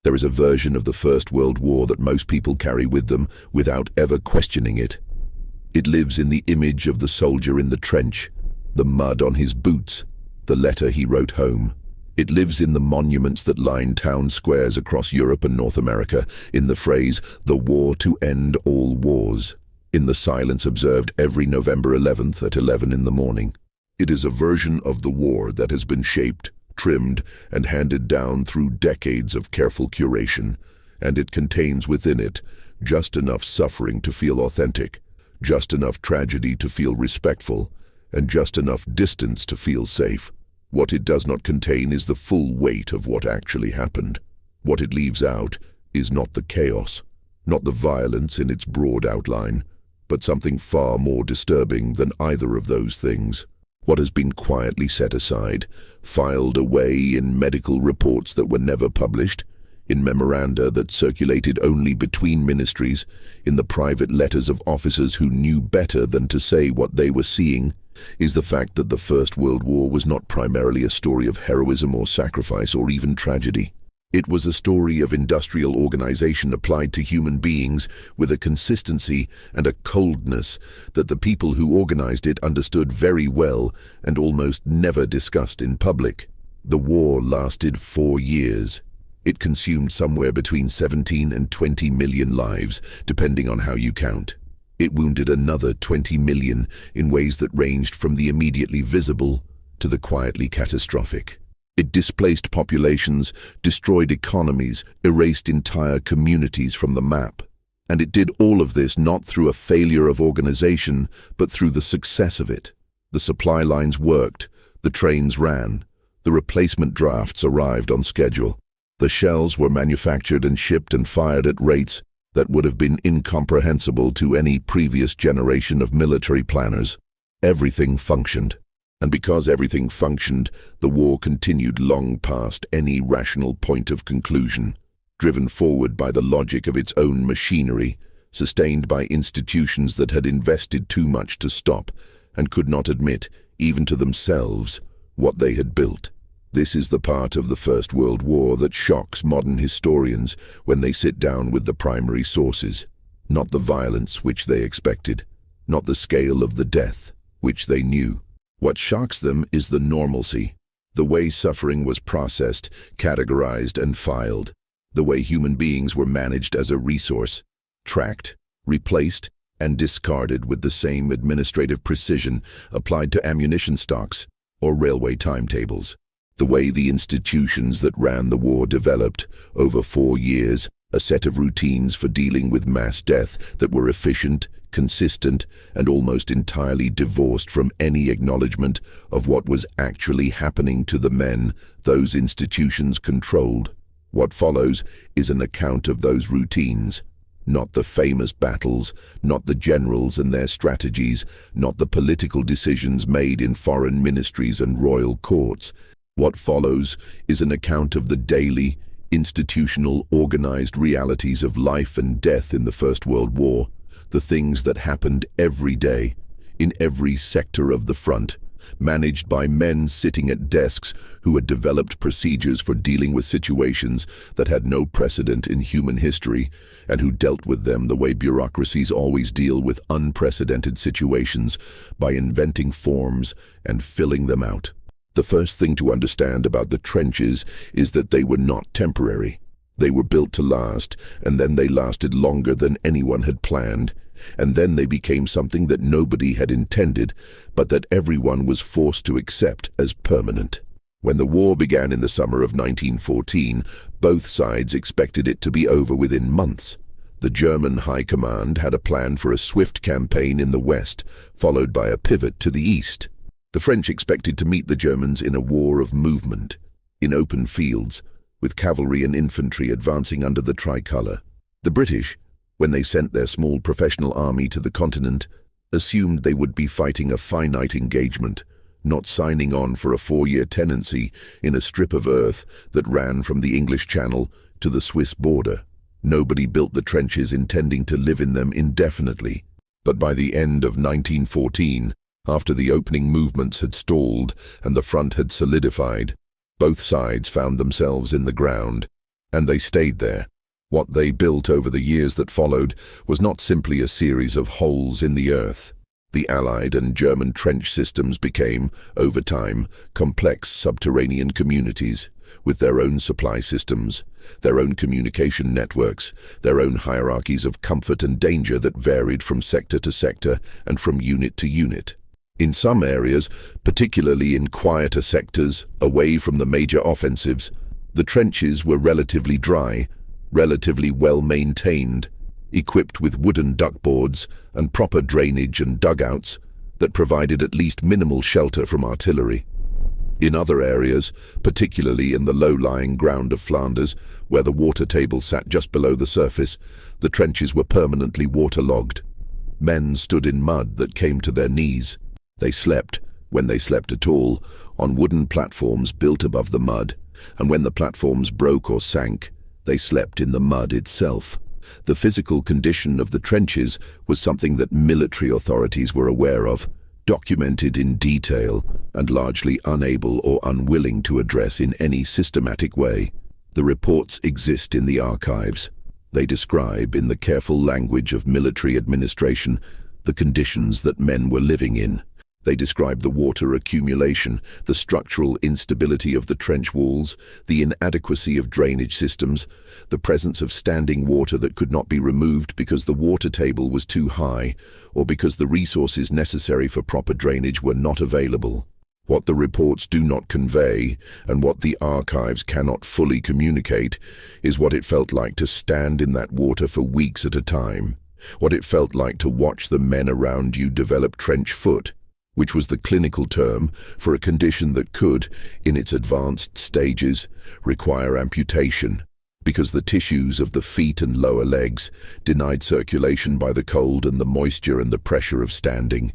There is a version of the First World War that most people carry with them without ever questioning it. It lives in the image of the soldier in the trench, the mud on his boots, the letter he wrote home. It lives in the monuments that line town squares across Europe and North America, in the phrase, "the war to end all wars," in the silence observed every November 11th at 11 in the morning. It is a version of the war that has been shaped, trimmed, and handed down through decades of careful curation, and it contains within it just enough suffering to feel authentic, just enough tragedy to feel respectful, and just enough distance to feel safe. What it does not contain is the full weight of what actually happened. What it leaves out is not the chaos, not the violence in its broad outline, but something far more disturbing than either of those things. What has been quietly set aside, filed away in medical reports that were never published, in memoranda that circulated only between ministries, in the private letters of officers who knew better than to say what they were seeing, is the fact that the First World War was not primarily a story of heroism or sacrifice or even tragedy. It was a story of industrial organization applied to human beings with a consistency and a coldness that the people who organized it understood very well and almost never discussed in public. The war lasted 4 years. It consumed somewhere between 17 and 20 million lives, depending on how you count. It wounded another 20 million in ways that ranged from the immediately visible to the quietly catastrophic. It displaced populations, destroyed economies, erased entire communities from the map. And it did all of this not through a failure of organization, but through the success of it. The supply lines worked, the trains ran, the replacement drafts arrived on schedule. The shells were manufactured and shipped and fired at rates that would have been incomprehensible to any previous generation of military planners. Everything functioned. And because everything functioned, the war continued long past any rational point of conclusion, driven forward by the logic of its own machinery, sustained by institutions that had invested too much to stop and could not admit, even to themselves, what they had built. This is the part of the First World War that shocks modern historians when they sit down with the primary sources. Not the violence which they expected, not the scale of the death which they knew. What shocks them is the normalcy, the way suffering was processed, categorized, and filed, the way human beings were managed as a resource, tracked, replaced, and discarded with the same administrative precision applied to ammunition stocks or railway timetables. The way the institutions that ran the war developed, over 4 years, a set of routines for dealing with mass death that were efficient, consistent, and almost entirely divorced from any acknowledgement of what was actually happening to the men those institutions controlled. What follows is an account of those routines. Not the famous battles, not the generals and their strategies, not the political decisions made in foreign ministries and royal courts. What follows is an account of the daily, institutional, organized realities of life and death in the First World War, the things that happened every day, in every sector of the front, managed by men sitting at desks who had developed procedures for dealing with situations that had no precedent in human history, and who dealt with them the way bureaucracies always deal with unprecedented situations, by inventing forms and filling them out. The first thing to understand about the trenches is that they were not temporary. They were built to last, and then they lasted longer than anyone had planned, and then they became something that nobody had intended, but that everyone was forced to accept as permanent. When the war began in the summer of 1914, both sides expected it to be over within months. The German High Command had a plan for a swift campaign in the west, followed by a pivot to the east. The French expected to meet the Germans in a war of movement, in open fields, with cavalry and infantry advancing under the tricolour. The British, when they sent their small professional army to the continent, assumed they would be fighting a finite engagement, not signing on for a 4-year tenancy in a strip of earth that ran from the English Channel to the Swiss border. Nobody built the trenches intending to live in them indefinitely. But by the end of 1914, after the opening movements had stalled and the front had solidified, both sides found themselves in the ground, And they stayed there. What they built over the years that followed was not simply a series of holes in the earth. The Allied and German trench systems became, over time, complex subterranean communities, with their own supply systems, their own communication networks, their own hierarchies of comfort and danger that varied from sector to sector and from unit to unit. In some areas, particularly in quieter sectors, away from the major offensives, the trenches were relatively dry, relatively well-maintained, equipped with wooden duckboards and proper drainage and dugouts that provided at least minimal shelter from artillery. In other areas, particularly in the low-lying ground of Flanders, where the water table sat just below the surface, the trenches were permanently waterlogged. Men stood in mud that came to their knees. They slept, when they slept at all, on wooden platforms built above the mud, and when the platforms broke or sank, they slept in the mud itself. The physical condition of the trenches was something that military authorities were aware of, documented in detail, and largely unable or unwilling to address in any systematic way. The reports exist in the archives. They describe, in the careful language of military administration, the conditions that men were living in. They describe the water accumulation, the structural instability of the trench walls, the inadequacy of drainage systems, the presence of standing water that could not be removed because the water table was too high, or because the resources necessary for proper drainage were not available. What the reports do not convey, and what the archives cannot fully communicate, is what it felt like to stand in that water for weeks at a time, what it felt like to watch the men around you develop trench foot, which was the clinical term for a condition that could, in its advanced stages, require amputation, because the tissues of the feet and lower legs, denied circulation by the cold and the moisture and the pressure of standing,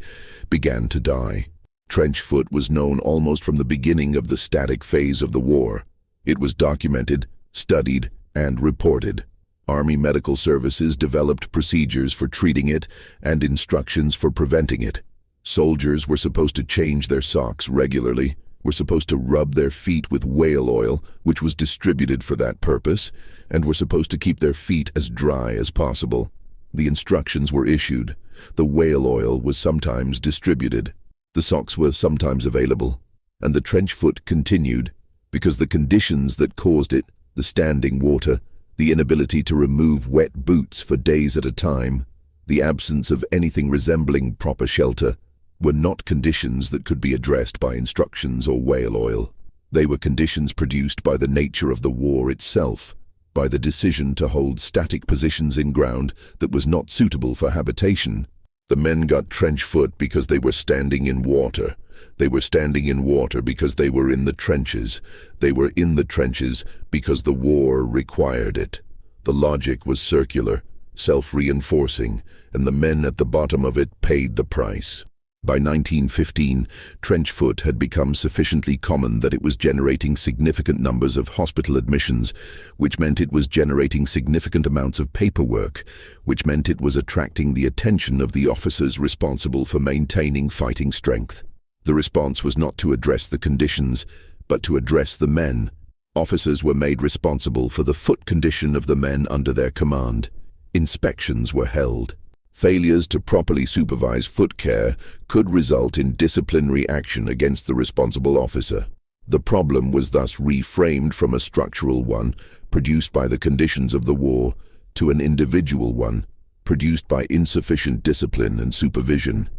began to die. Trench foot was known almost from the beginning of the static phase of the war. It was documented, studied, and reported. Army Medical Services developed procedures for treating it and instructions for preventing it. Soldiers were supposed to change their socks regularly, were supposed to rub their feet with whale oil, which was distributed for that purpose, and were supposed to keep their feet as dry as possible. The instructions were issued. The whale oil was sometimes distributed. The socks were sometimes available. And the trench foot continued, because the conditions that caused it, the standing water, the inability to remove wet boots for days at a time, the absence of anything resembling proper shelter, were not conditions that could be addressed by instructions or whale oil. They were conditions produced by the nature of the war itself, by the decision to hold static positions in ground that was not suitable for habitation. The men got trench foot because they were standing in water. They were standing in water because they were in the trenches. They were in the trenches because the war required it. The logic was circular, self-reinforcing, and the men at the bottom of it paid the price. By 1915, trench foot had become sufficiently common that it was generating significant numbers of hospital admissions, which meant it was generating significant amounts of paperwork, which meant it was attracting the attention of the officers responsible for maintaining fighting strength. The response was not to address the conditions, but to address the men. Officers were made responsible for the foot condition of the men under their command. Inspections were held. Failures to properly supervise foot care could result in disciplinary action against the responsible officer. The problem was thus reframed from a structural one, produced by the conditions of the war, to an individual one, produced by insufficient discipline and supervision.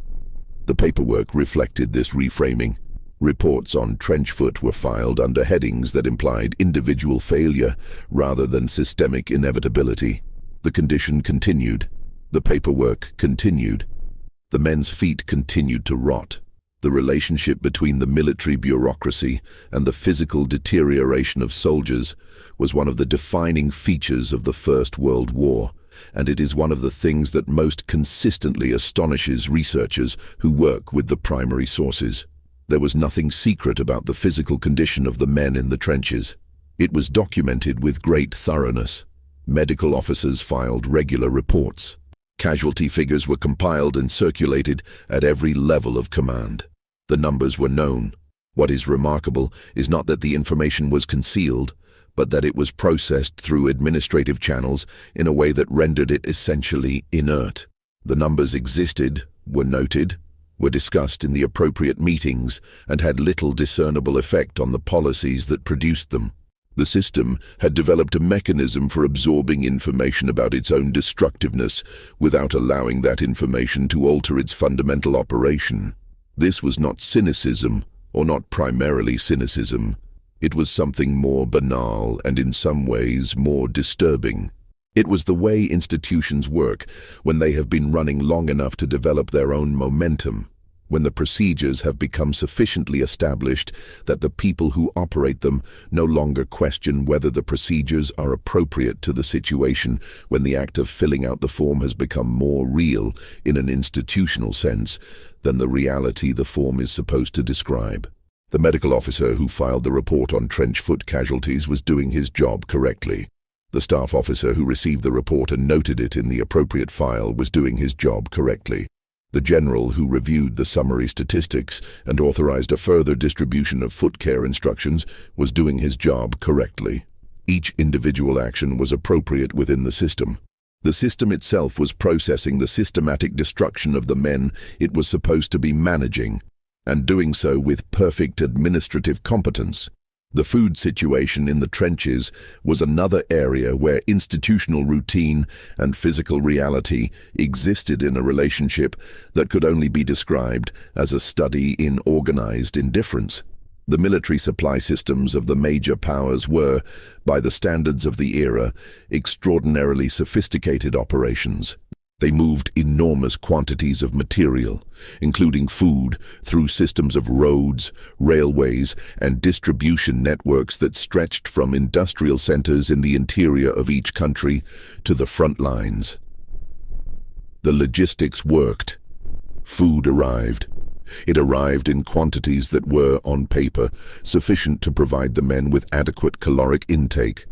The paperwork reflected this reframing. Reports on trench foot were filed under headings that implied individual failure rather than systemic inevitability. The condition continued. The paperwork continued. The men's feet continued to rot. The relationship between the military bureaucracy and the physical deterioration of soldiers was one of the defining features of the First World War, and it is one of the things that most consistently astonishes researchers who work with the primary sources. There was nothing secret about the physical condition of the men in the trenches. It was documented with great thoroughness. Medical officers filed regular reports. Casualty figures were compiled and circulated at every level of command. The numbers were known. What is remarkable is not that the information was concealed, but that it was processed through administrative channels in a way that rendered it essentially inert. The numbers existed, were noted, were discussed in the appropriate meetings, and had little discernible effect on the policies that produced them. The system had developed a mechanism for absorbing information about its own destructiveness without allowing that information to alter its fundamental operation. This was not cynicism, or not primarily cynicism. It was something more banal and in some ways more disturbing. It was the way institutions work when they have been running long enough to develop their own momentum, when the procedures have become sufficiently established that the people who operate them no longer question whether the procedures are appropriate to the situation, when the act of filling out the form has become more real in an institutional sense than the reality the form is supposed to describe. The medical officer who filed the report on trench foot casualties was doing his job correctly. The staff officer who received the report and noted it in the appropriate file was doing his job correctly. The general who reviewed the summary statistics and authorized a further distribution of foot care instructions was doing his job correctly. Each individual action was appropriate within the system. The system itself was processing the systematic destruction of the men it was supposed to be managing, and doing so with perfect administrative competence. The food situation in the trenches was another area where institutional routine and physical reality existed in a relationship that could only be described as a study in organized indifference. The military supply systems of the major powers were, by the standards of the era, extraordinarily sophisticated operations. They moved enormous quantities of material, including food, through systems of roads, railways, and distribution networks that stretched from industrial centers in the interior of each country to the front lines. The logistics worked. Food arrived. It arrived in quantities that were, on paper, sufficient to provide the men with adequate caloric intake.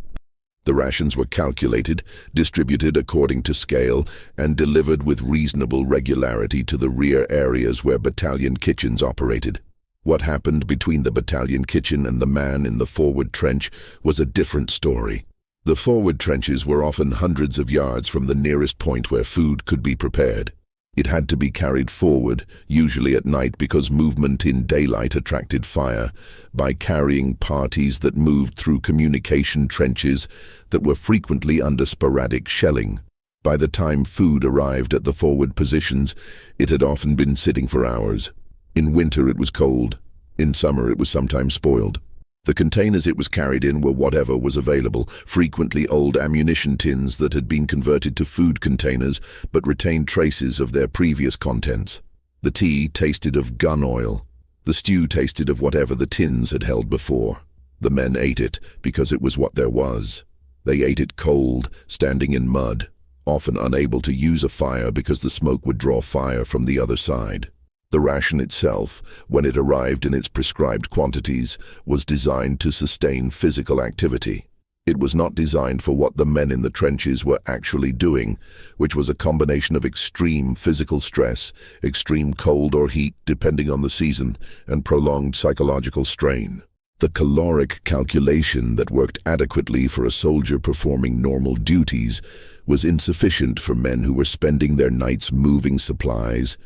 The rations were calculated, distributed according to scale, and delivered with reasonable regularity to the rear areas where battalion kitchens operated. What happened between the battalion kitchen and the man in the forward trench was a different story. The forward trenches were often hundreds of yards from the nearest point where food could be prepared. It had to be carried forward, usually at night because movement in daylight attracted fire, by carrying parties that moved through communication trenches that were frequently under sporadic shelling. By the time food arrived at the forward positions, it had often been sitting for hours. In winter it was cold. In summer it was sometimes spoiled. The containers it was carried in were whatever was available, frequently old ammunition tins that had been converted to food containers but retained traces of their previous contents. The tea tasted of gun oil. The stew tasted of whatever the tins had held before. The men ate it because it was what there was. They ate it cold, standing in mud, often unable to use a fire because the smoke would draw fire from the other side. The ration itself, when it arrived in its prescribed quantities, was designed to sustain physical activity. It was not designed for what the men in the trenches were actually doing, which was a combination of extreme physical stress, extreme cold or heat depending on the season, and prolonged psychological strain. The caloric calculation that worked adequately for a soldier performing normal duties was insufficient for men who were spending their nights moving supplies,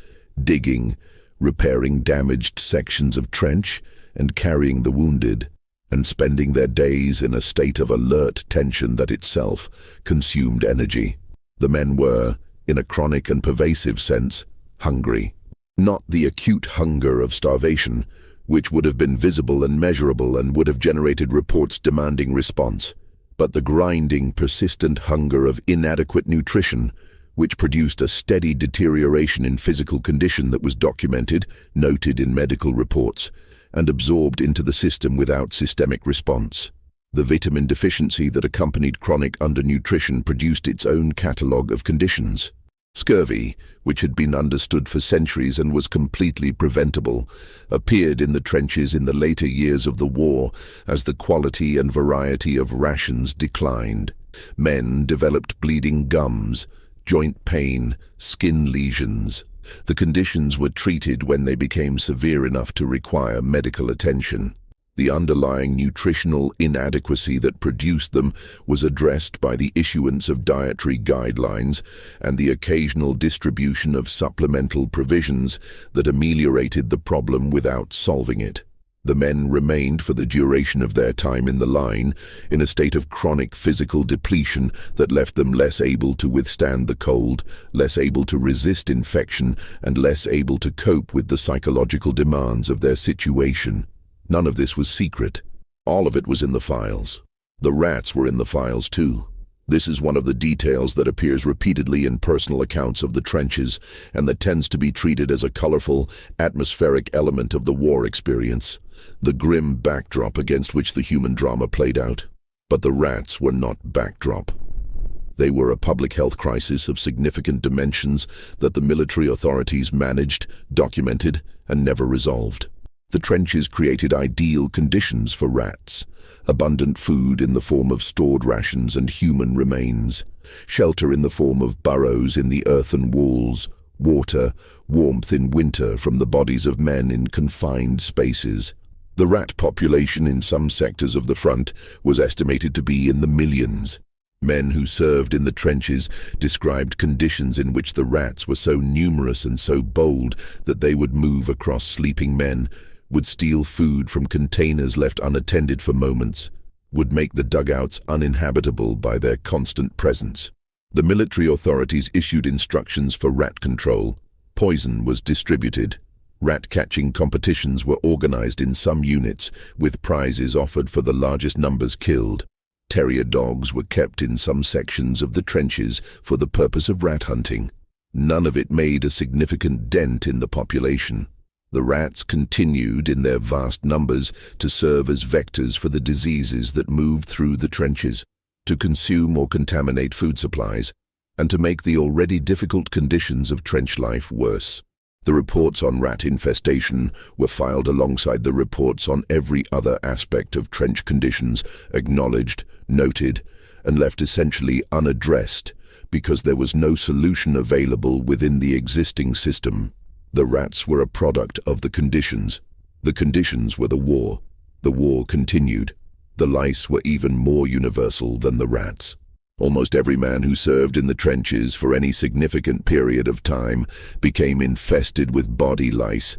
digging, repairing damaged sections of trench, and carrying the wounded, and spending their days in a state of alert tension that itself consumed energy. The men were, in a chronic and pervasive sense, hungry. Not the acute hunger of starvation, which would have been visible and measurable and would have generated reports demanding response, but the grinding, persistent hunger of inadequate nutrition, which produced a steady deterioration in physical condition that was documented, noted in medical reports, and absorbed into the system without systemic response. The vitamin deficiency that accompanied chronic undernutrition produced its own catalogue of conditions. Scurvy, which had been understood for centuries and was completely preventable, appeared in the trenches in the later years of the war as the quality and variety of rations declined. Men developed bleeding gums, joint pain, skin lesions. The conditions were treated when they became severe enough to require medical attention. The underlying nutritional inadequacy that produced them was addressed by the issuance of dietary guidelines and the occasional distribution of supplemental provisions that ameliorated the problem without solving it. The men remained for the duration of their time in the line in a state of chronic physical depletion that left them less able to withstand the cold, less able to resist infection, and less able to cope with the psychological demands of their situation. None of this was secret. All of it was in the files. The rats were in the files too. This is one of the details that appears repeatedly in personal accounts of the trenches and that tends to be treated as a colorful, atmospheric element of the war experience, the grim backdrop against which the human drama played out. But the rats were not backdrop. They were a public health crisis of significant dimensions that the military authorities managed, documented, and never resolved. The trenches created ideal conditions for rats: abundant food in the form of stored rations and human remains, shelter in the form of burrows in the earthen walls, water, warmth in winter from the bodies of men in confined spaces. The rat population in some sectors of the front was estimated to be in the millions. Men who served in the trenches described conditions in which the rats were so numerous and so bold that they would move across sleeping men, would steal food from containers left unattended for moments, would make the dugouts uninhabitable by their constant presence. The military authorities issued instructions for rat control. Poison was distributed. Rat-catching competitions were organized in some units, with prizes offered for the largest numbers killed. Terrier dogs were kept in some sections of the trenches for the purpose of rat hunting. None of it made a significant dent in the population. The rats continued in their vast numbers to serve as vectors for the diseases that moved through the trenches, to consume or contaminate food supplies, and to make the already difficult conditions of trench life worse. The reports on rat infestation were filed alongside the reports on every other aspect of trench conditions, acknowledged, noted, and left essentially unaddressed because there was no solution available within the existing system. The rats were a product of the conditions. The conditions were the war. The war continued. The lice were even more universal than the rats. Almost every man who served in the trenches for any significant period of time became infested with body lice,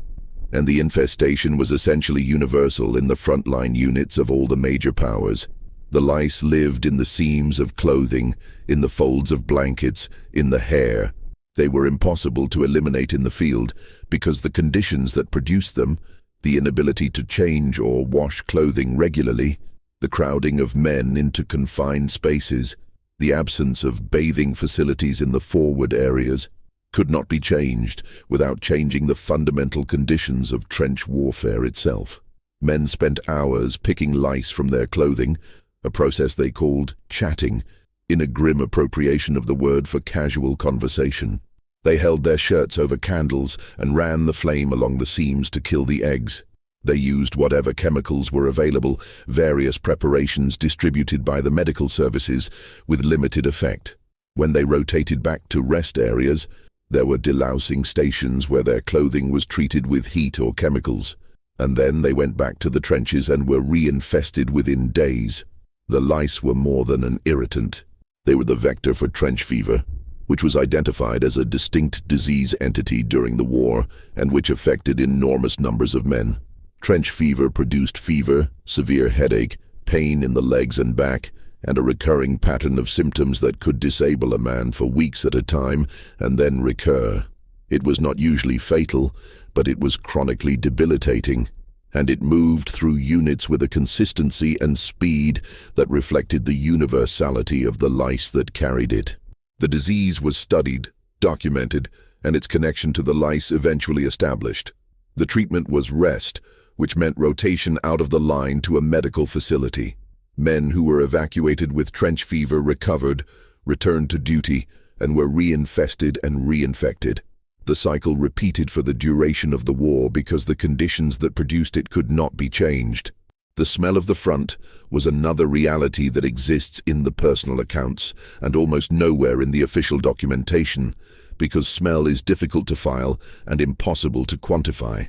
and the infestation was essentially universal in the frontline units of all the major powers. The lice lived in the seams of clothing, in the folds of blankets, in the hair. They were impossible to eliminate in the field because the conditions that produced them, the inability to change or wash clothing regularly, the crowding of men into confined spaces, the absence of bathing facilities in the forward areas, could not be changed without changing the fundamental conditions of trench warfare itself. Men spent hours picking lice from their clothing, a process they called chatting, in a grim appropriation of the word for casual conversation. They held their shirts over candles and ran the flame along the seams to kill the eggs. They used whatever chemicals were available, various preparations distributed by the medical services, with limited effect. When they rotated back to rest areas, there were delousing stations where their clothing was treated with heat or chemicals, and then they went back to the trenches and were reinfested within days. The lice were more than an irritant. They were the vector for trench fever, which was identified as a distinct disease entity during the war and which affected enormous numbers of men. Trench fever produced fever, severe headache, pain in the legs and back, and a recurring pattern of symptoms that could disable a man for weeks at a time and then recur. It was not usually fatal, but it was chronically debilitating, and it moved through units with a consistency and speed that reflected the universality of the lice that carried it. The disease was studied, documented, and its connection to the lice eventually established. The treatment was rest, which meant rotation out of the line to a medical facility. Men who were evacuated with trench fever recovered, returned to duty, and were reinfested and reinfected. The cycle repeated for the duration of the war because the conditions that produced it could not be changed. The smell of the front was another reality that exists in the personal accounts and almost nowhere in the official documentation, because smell is difficult to file and impossible to quantify.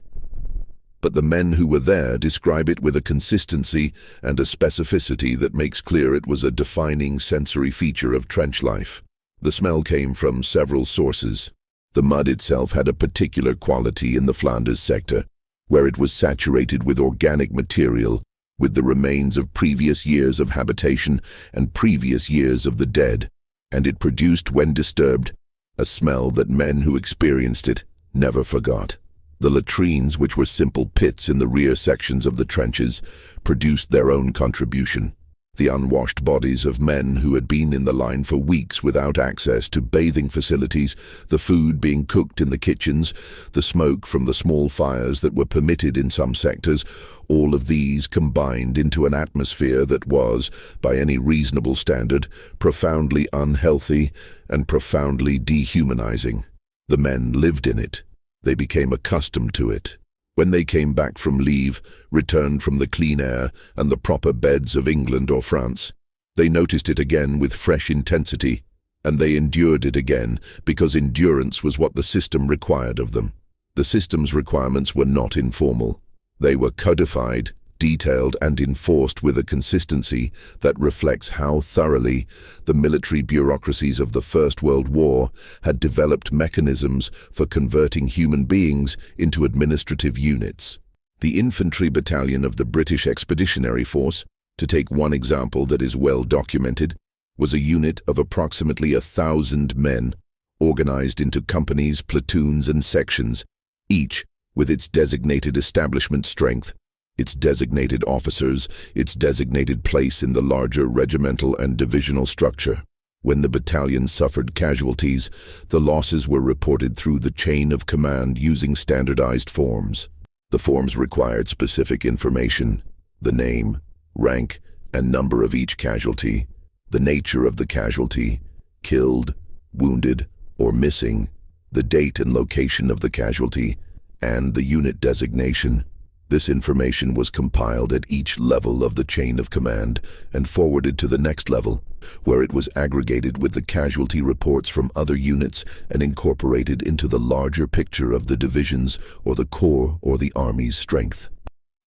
but the men who were there describe it with a consistency and a specificity that makes clear it was a defining sensory feature of trench life. The smell came from several sources. The mud itself had a particular quality in the Flanders sector, where it was saturated with organic material, with the remains of previous years of habitation and previous years of the dead, and it produced, when disturbed, a smell that men who experienced it never forgot. The latrines, which were simple pits in the rear sections of the trenches, produced their own contribution. The unwashed bodies of men who had been in the line for weeks without access to bathing facilities, the food being cooked in the kitchens, the smoke from the small fires that were permitted in some sectors, all of these combined into an atmosphere that was, by any reasonable standard, profoundly unhealthy and profoundly dehumanizing. The men lived in it. They became accustomed to it. When they came back from leave, returned from the clean air and the proper beds of England or France, they noticed it again with fresh intensity, and they endured it again because endurance was what the system required of them. The system's requirements were not informal. They were codified, detailed, and enforced with a consistency that reflects how thoroughly the military bureaucracies of the First World War had developed mechanisms for converting human beings into administrative units. The infantry battalion of the British Expeditionary Force, to take one example that is well documented, was a unit of approximately 1,000 men, organized into companies, platoons, and sections, each with its designated establishment strength, its designated officers, its designated place in the larger regimental and divisional structure. When the battalion suffered casualties, the losses were reported through the chain of command using standardized forms. The forms required specific information: the name, rank, and number of each casualty, the nature of the casualty, killed, wounded, or missing, the date and location of the casualty, and the unit designation. This information was compiled at each level of the chain of command and forwarded to the next level, where it was aggregated with the casualty reports from other units and incorporated into the larger picture of the division's or the corps or the army's strength.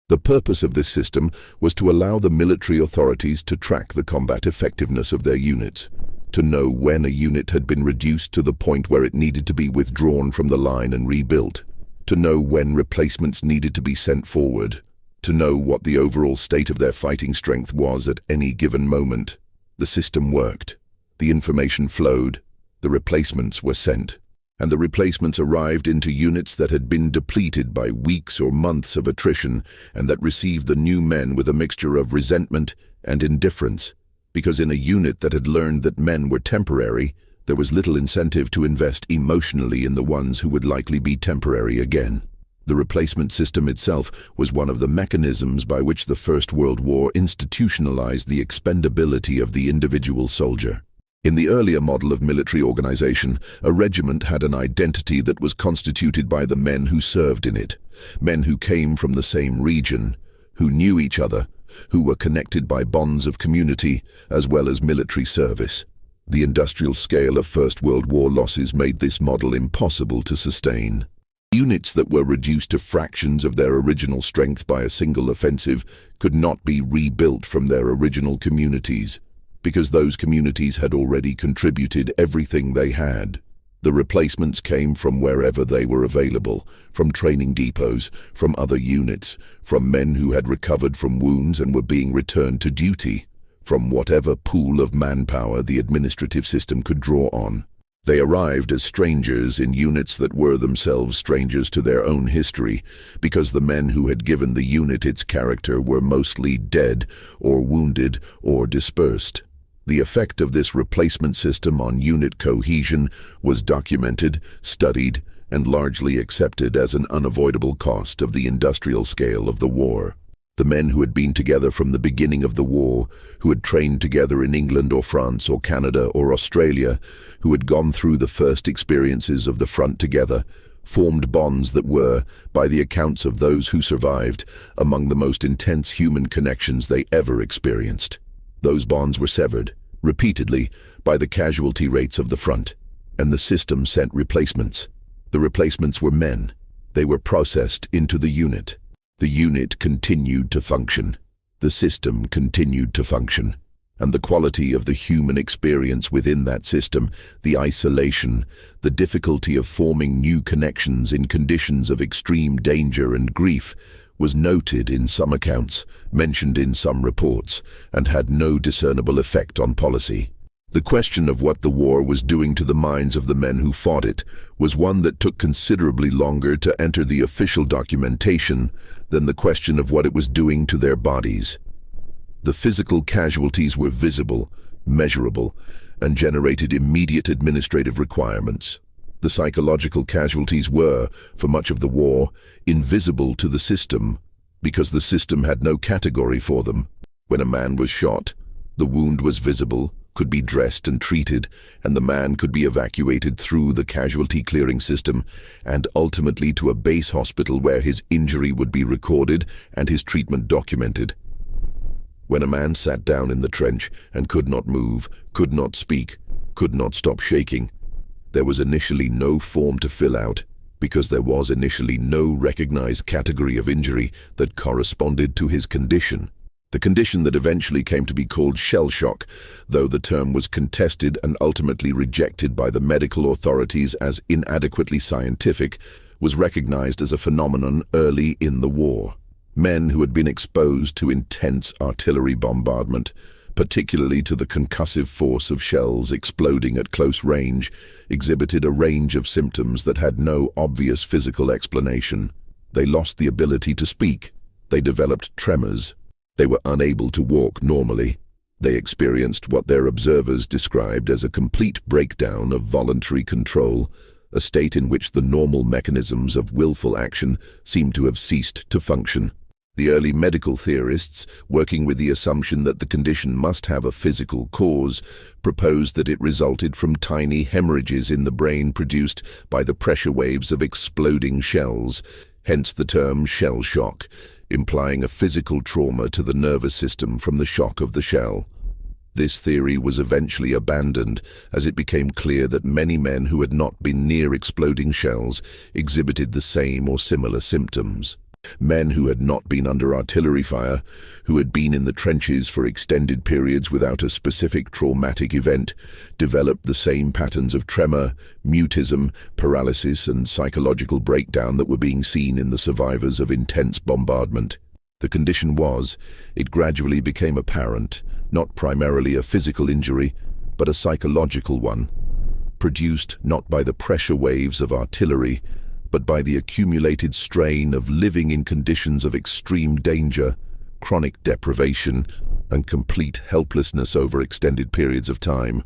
The purpose of this system was to allow the military authorities to track the combat effectiveness of their units, to know when a unit had been reduced to the point where it needed to be withdrawn from the line and rebuilt, to know when replacements needed to be sent forward, to know what the overall state of their fighting strength was at any given moment. The system worked. The information flowed. The replacements were sent. And the replacements arrived into units that had been depleted by weeks or months of attrition and that received the new men with a mixture of resentment and indifference, because in a unit that had learned that men were temporary, there was little incentive to invest emotionally in the ones who would likely be temporary again. The replacement system itself was one of the mechanisms by which the First World War institutionalized the expendability of the individual soldier. In the earlier model of military organization, a regiment had an identity that was constituted by the men who served in it, men who came from the same region, who knew each other, who were connected by bonds of community as well as military service. The industrial scale of First World War losses made this model impossible to sustain. Units that were reduced to fractions of their original strength by a single offensive could not be rebuilt from their original communities, because those communities had already contributed everything they had. The replacements came from wherever they were available, from training depots, from other units, from men who had recovered from wounds and were being returned to duty, from whatever pool of manpower the administrative system could draw on. They arrived as strangers in units that were themselves strangers to their own history, because the men who had given the unit its character were mostly dead or wounded or dispersed. The effect of this replacement system on unit cohesion was documented, studied, and largely accepted as an unavoidable cost of the industrial scale of the war. The men who had been together from the beginning of the war, who had trained together in England or France or Canada or Australia, who had gone through the first experiences of the front together, formed bonds that were, by the accounts of those who survived, among the most intense human connections they ever experienced. Those bonds were severed, repeatedly, by the casualty rates of the front, and the system sent replacements. The replacements were men. They were processed into the unit. The unit continued to function. The system continued to function. And the quality of the human experience within that system, the isolation, the difficulty of forming new connections in conditions of extreme danger and grief, was noted in some accounts, mentioned in some reports, and had no discernible effect on policy. The question of what the war was doing to the minds of the men who fought it was one that took considerably longer to enter the official documentation than the question of what it was doing to their bodies. The physical casualties were visible, measurable, and generated immediate administrative requirements. The psychological casualties were, for much of the war, invisible to the system, because the system had no category for them. When a man was shot, the wound was visible, could be dressed and treated, and the man could be evacuated through the casualty clearing system and ultimately to a base hospital where his injury would be recorded and his treatment documented. When a man sat down in the trench and could not move, could not speak, could not stop shaking, there was initially no form to fill out, because there was initially no recognized category of injury that corresponded to his condition. The condition that eventually came to be called shell shock, though the term was contested and ultimately rejected by the medical authorities as inadequately scientific, was recognized as a phenomenon early in the war. Men who had been exposed to intense artillery bombardment, particularly to the concussive force of shells exploding at close range, exhibited a range of symptoms that had no obvious physical explanation. They lost the ability to speak. They developed tremors. They were unable to walk normally. They experienced what their observers described as a complete breakdown of voluntary control, a state in which the normal mechanisms of willful action seemed to have ceased to function. The early medical theorists, working with the assumption that the condition must have a physical cause, proposed that it resulted from tiny hemorrhages in the brain produced by the pressure waves of exploding shells, hence the term shell shock, implying a physical trauma to the nervous system from the shock of the shell. This theory was eventually abandoned as it became clear that many men who had not been near exploding shells exhibited the same or similar symptoms. Men who had not been under artillery fire, who had been in the trenches for extended periods without a specific traumatic event, developed the same patterns of tremor, mutism, paralysis, and psychological breakdown that were being seen in the survivors of intense bombardment. The condition was, it gradually became apparent, not primarily a physical injury, but a psychological one, produced not by the pressure waves of artillery, but by the accumulated strain of living in conditions of extreme danger, chronic deprivation, and complete helplessness over extended periods of time.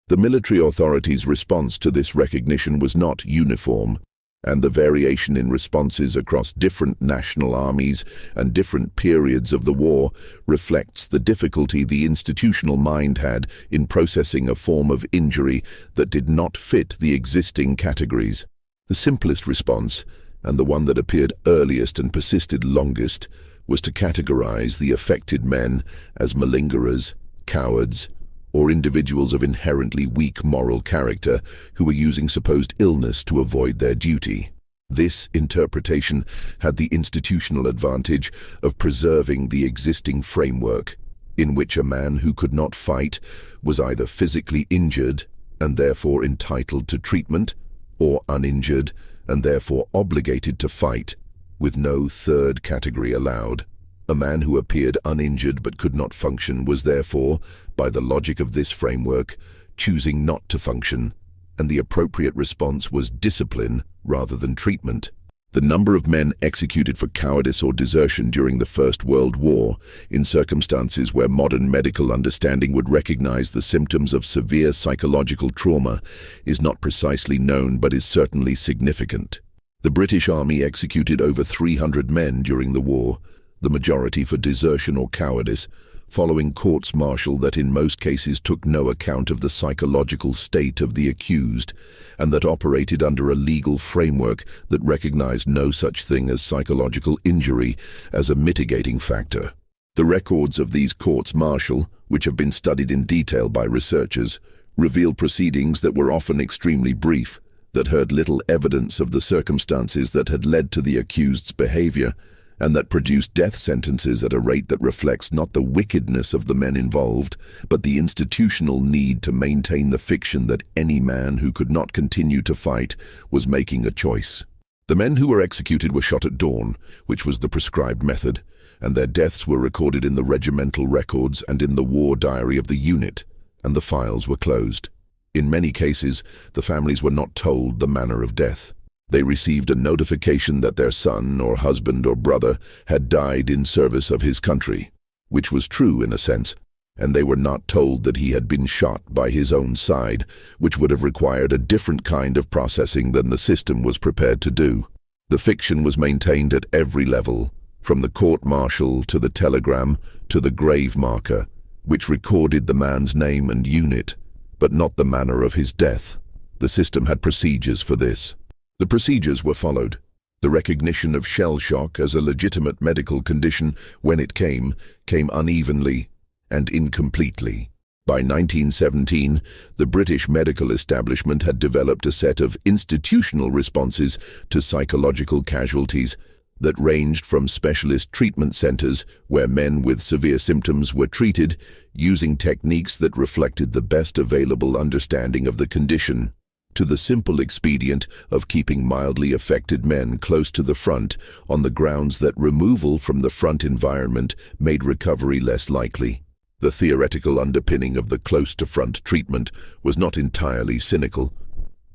The military authorities' response to this recognition was not uniform, and the variation in responses across different national armies and different periods of the war reflects the difficulty the institutional mind had in processing a form of injury that did not fit the existing categories. The simplest response, and the one that appeared earliest and persisted longest, was to categorize the affected men as malingerers, cowards, or individuals of inherently weak moral character who were using supposed illness to avoid their duty. This interpretation had the institutional advantage of preserving the existing framework, in which a man who could not fight was either physically injured and therefore entitled to treatment, or uninjured and therefore obligated to fight, with no third category allowed. A man who appeared uninjured but could not function was therefore, by the logic of this framework, choosing not to function, and the appropriate response was discipline rather than treatment. The number of men executed for cowardice or desertion during the First World War, in circumstances where modern medical understanding would recognize the symptoms of severe psychological trauma, is not precisely known but is certainly significant. The British Army executed over 300 men during the war, the majority for desertion or cowardice, following courts-martial that in most cases took no account of the psychological state of the accused, and that operated under a legal framework that recognized no such thing as psychological injury as a mitigating factor. The records of these courts-martial, which have been studied in detail by researchers, reveal proceedings that were often extremely brief, that heard little evidence of the circumstances that had led to the accused's behavior, and that produced death sentences at a rate that reflects not the wickedness of the men involved, but the institutional need to maintain the fiction that any man who could not continue to fight was making a choice. The men who were executed were shot at dawn, which was the prescribed method, and their deaths were recorded in the regimental records and in the war diary of the unit, and the files were closed. In many cases, the families were not told the manner of death. They received a notification that their son or husband or brother had died in service of his country, which was true in a sense, and they were not told that he had been shot by his own side, which would have required a different kind of processing than the system was prepared to do. The fiction was maintained at every level, from the court-martial to the telegram to the grave marker, which recorded the man's name and unit, but not the manner of his death. The system had procedures for this. The procedures were followed. The recognition of shell shock as a legitimate medical condition, when it came unevenly and incompletely. By 1917, the British medical establishment had developed a set of institutional responses to psychological casualties that ranged from specialist treatment centers where men with severe symptoms were treated using techniques that reflected the best available understanding of the condition, to the simple expedient of keeping mildly affected men close to the front on the grounds that removal from the front environment made recovery less likely. The theoretical underpinning of the close-to-front treatment was not entirely cynical.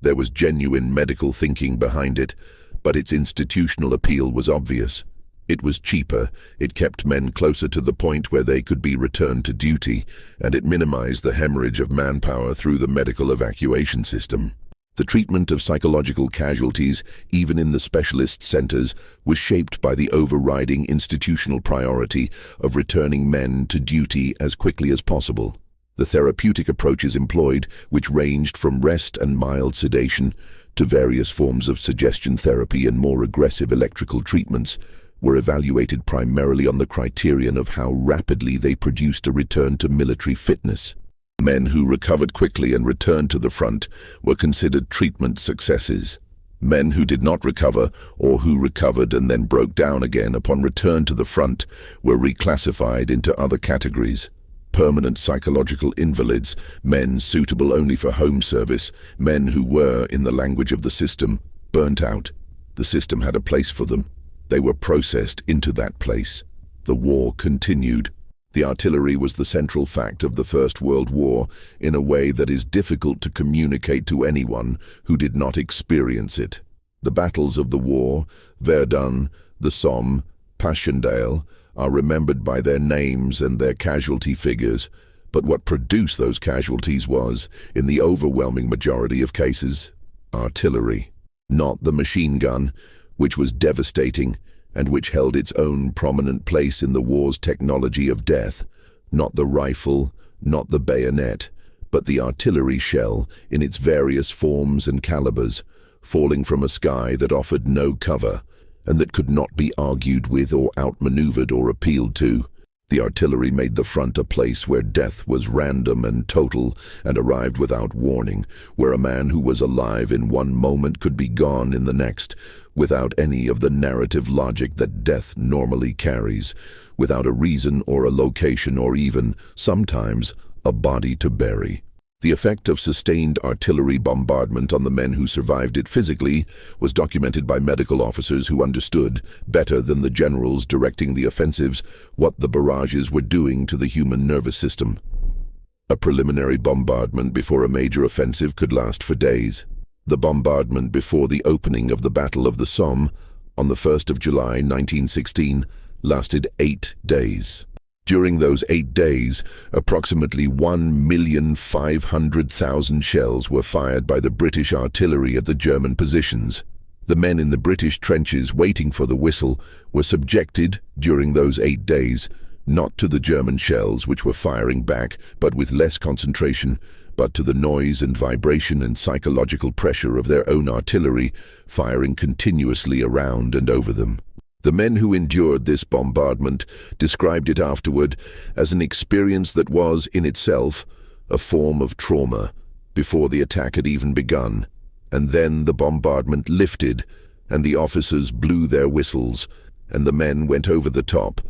There was genuine medical thinking behind it, but its institutional appeal was obvious. It was cheaper, it kept men closer to the point where they could be returned to duty, and it minimized the hemorrhage of manpower through the medical evacuation system. The treatment of psychological casualties, even in the specialist centers, was shaped by the overriding institutional priority of returning men to duty as quickly as possible. The therapeutic approaches employed, which ranged from rest and mild sedation to various forms of suggestion therapy and more aggressive electrical treatments, were evaluated primarily on the criterion of how rapidly they produced a return to military fitness. Men who recovered quickly and returned to the front were considered treatment successes. Men who did not recover, or who recovered and then broke down again upon return to the front, were reclassified into other categories. Permanent psychological invalids, men suitable only for home service, men who were, in the language of the system, burnt out. The system had a place for them. They were processed into that place. The war continued. The artillery was the central fact of the First World War in a way that is difficult to communicate to anyone who did not experience it. The battles of the war, Verdun, the Somme, Passchendaele, are remembered by their names and their casualty figures, but what produced those casualties was, in the overwhelming majority of cases, artillery. Not the machine gun, which was devastating and which held its own prominent place in the war's technology of death, not the rifle, not the bayonet, but the artillery shell in its various forms and calibers, falling from a sky that offered no cover, and that could not be argued with or outmaneuvered or appealed to. The artillery made the front a place where death was random and total and arrived without warning, where a man who was alive in one moment could be gone in the next, without any of the narrative logic that death normally carries, without a reason or a location or even, sometimes, a body to bury. The effect of sustained artillery bombardment on the men who survived it physically was documented by medical officers who understood, better than the generals directing the offensives, what the barrages were doing to the human nervous system. A preliminary bombardment before a major offensive could last for days. The bombardment before the opening of the Battle of the Somme, on the 1st of July 1916, lasted 8 days. During those 8 days, approximately 1,500,000 shells were fired by the British artillery at the German positions. The men in the British trenches waiting for the whistle were subjected, during those 8 days, not to the German shells which were firing back, but with less concentration, but to the noise and vibration and psychological pressure of their own artillery firing continuously around and over them. The men who endured this bombardment described it afterward as an experience that was, in itself, a form of trauma before the attack had even begun. And then the bombardment lifted, and the officers blew their whistles, and the men went over the top,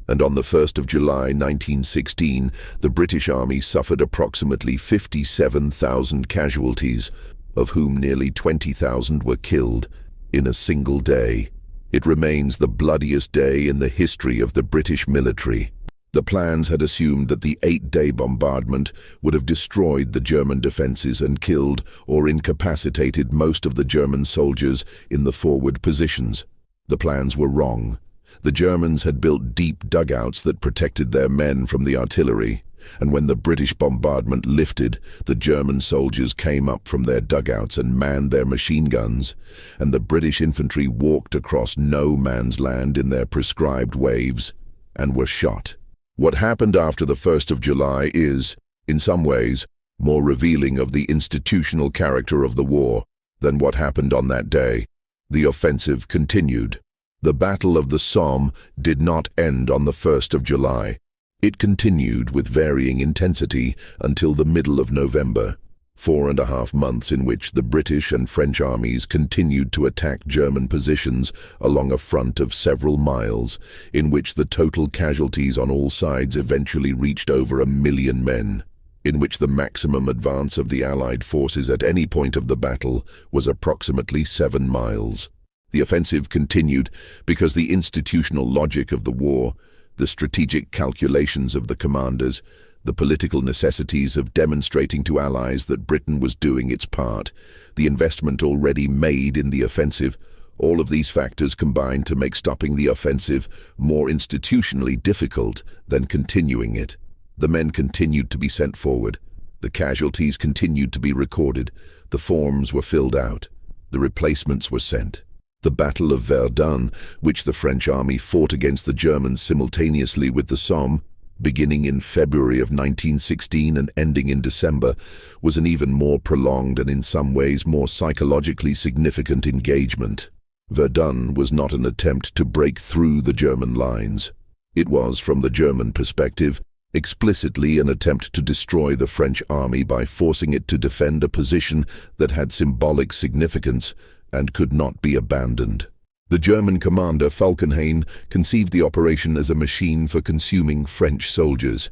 and on the 1st of July 1916, the British Army suffered approximately 57,000 casualties, of whom nearly 20,000 were killed in a single day. It remains the bloodiest day in the history of the British military. The plans had assumed that the 8-day bombardment would have destroyed the German defenses and killed or incapacitated most of the German soldiers in the forward positions. The plans were wrong. The Germans had built deep dugouts that protected their men from the artillery, and when the British bombardment lifted, the German soldiers came up from their dugouts and manned their machine guns, and the British infantry walked across no man's land in their prescribed waves and were shot. What happened after the 1st of July is, in some ways, more revealing of the institutional character of the war than what happened on that day. The offensive continued. The Battle of the Somme did not end on the 1st of July. It continued with varying intensity until the middle of November, 4.5 months in which the British and French armies continued to attack German positions along a front of several miles, in which the total casualties on all sides eventually reached over 1 million men, in which the maximum advance of the Allied forces at any point of the battle was approximately 7 miles. The offensive continued because the institutional logic of the war, the strategic calculations of the commanders, the political necessities of demonstrating to Allies that Britain was doing its part, the investment already made in the offensive, all of these factors combined to make stopping the offensive more institutionally difficult than continuing it. The men continued to be sent forward. The casualties continued to be recorded. The forms were filled out. The replacements were sent. The Battle of Verdun, which the French army fought against the Germans simultaneously with the Somme, beginning in February of 1916 and ending in December, was an even more prolonged and in some ways more psychologically significant engagement. Verdun was not an attempt to break through the German lines. It was, from the German perspective, explicitly an attempt to destroy the French army by forcing it to defend a position that had symbolic significance and could not be abandoned. The German commander Falkenhayn conceived the operation as a machine for consuming French soldiers.